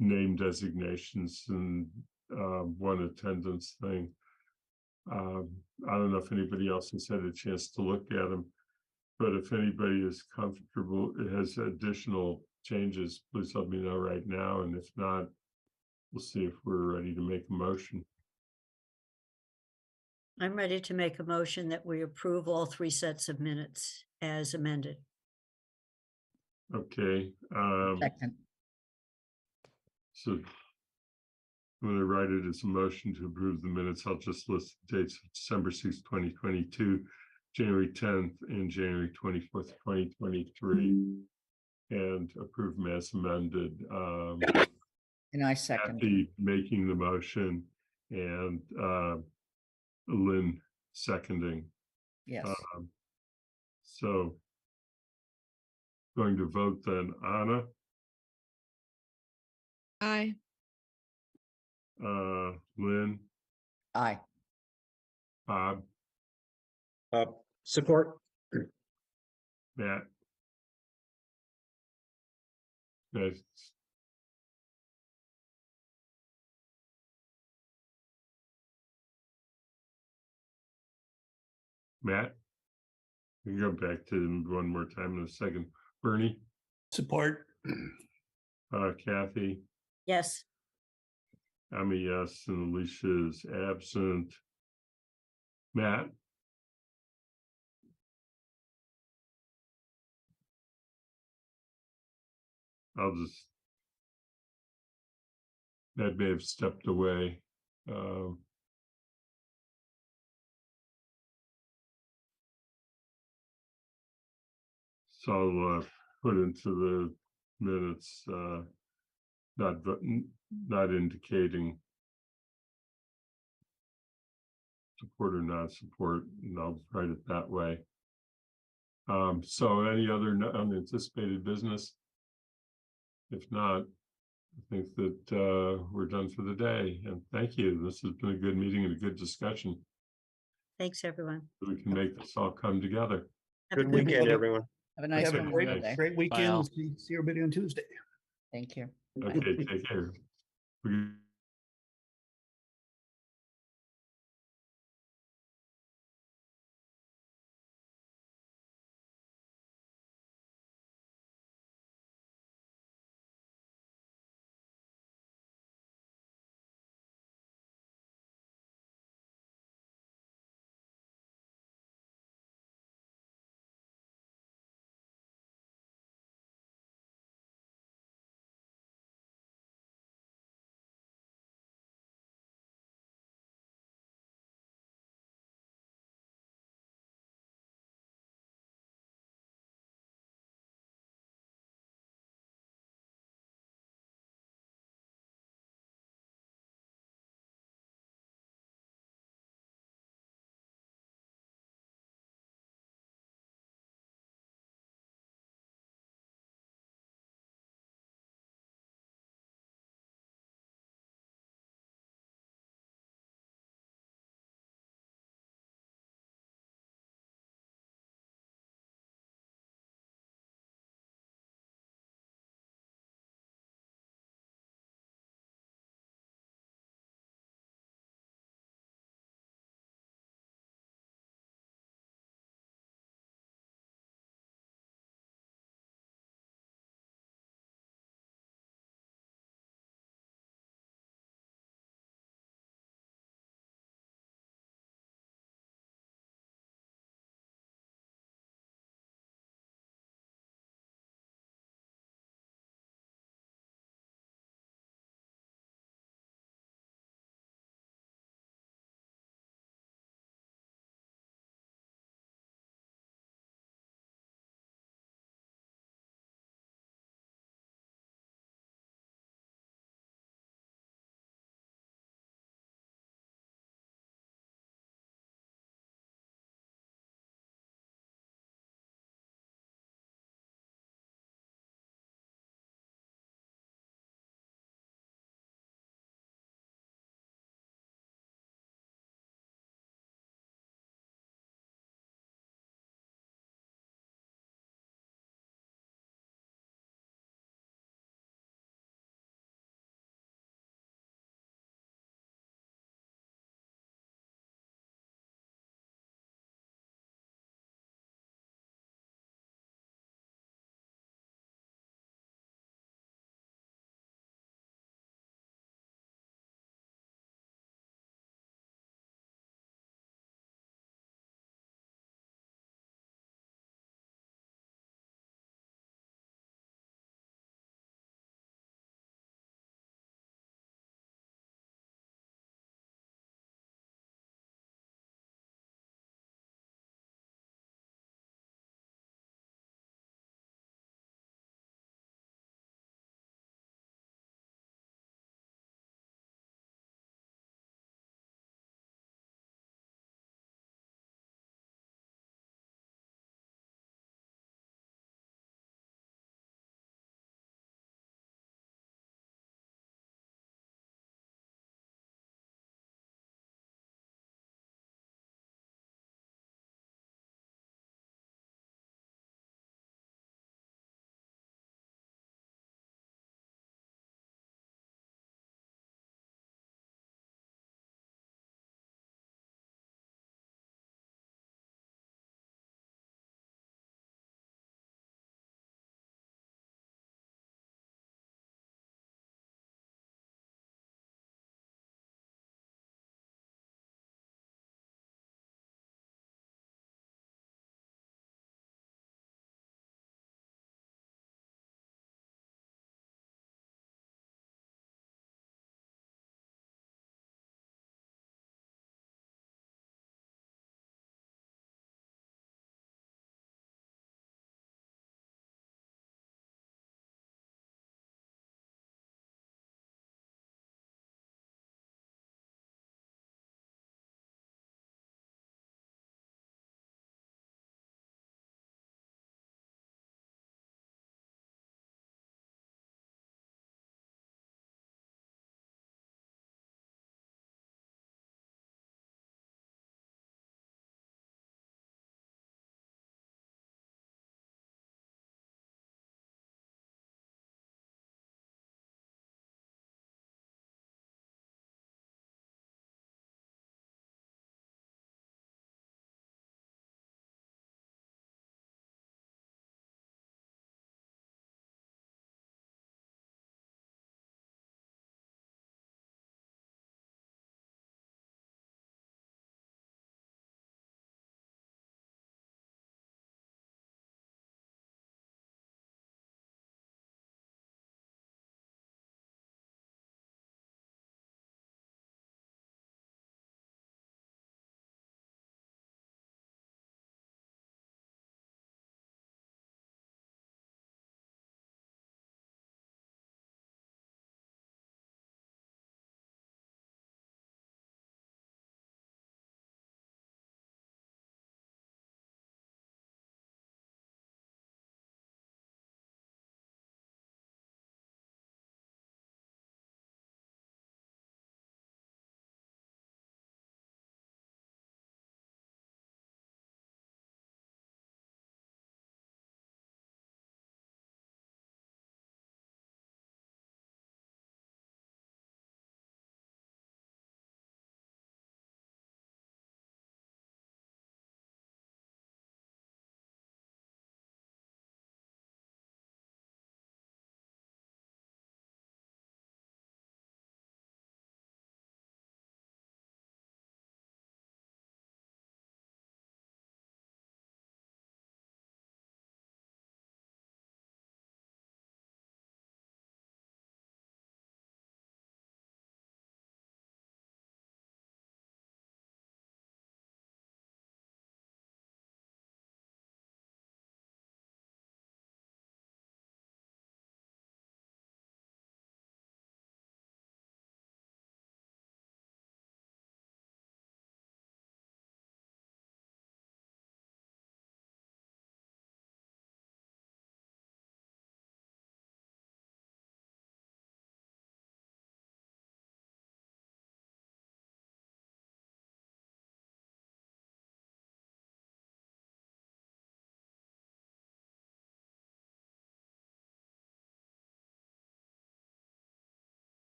name designations and one attendance thing. I don't know if anybody else has had a chance to look at them, but if anybody is comfortable, it has additional changes, please let me know right now. And if not, we'll see if we're ready to make a motion. I'm ready to make a motion that we approve all 3 sets of minutes as amended. Okay, Second. so I'm going to write it as a motion to approve the minutes. I'll just list the dates of December 6th, 2022, January 10th, and January 24th, 2023, and approve them as amended. And I second. Kathy making the motion and Lynn seconding. Yes. So going to vote then. Anna, Aye. Lynn, Aye. Bob, Support. Matt. Yes. Matt, we can go back to him one more time in a second. Bernie, Support. Kathy, Yes, I'm a yes, and Alicia is absent. Matt, Matt may have stepped away. So I'll put into the minutes, not indicating support or not support, and I'll write it that way. So any other unanticipated business? If not, I think that we're done for the day, and thank you. This has been a good meeting and a good discussion. thanks, everyone. We can make this all come together. Have a Good weekend, weekend. everyone. Have a nice Have a Memorial great- Day. Great weekend. all. See everybody on Tuesday. Thank you. Okay, take care. We-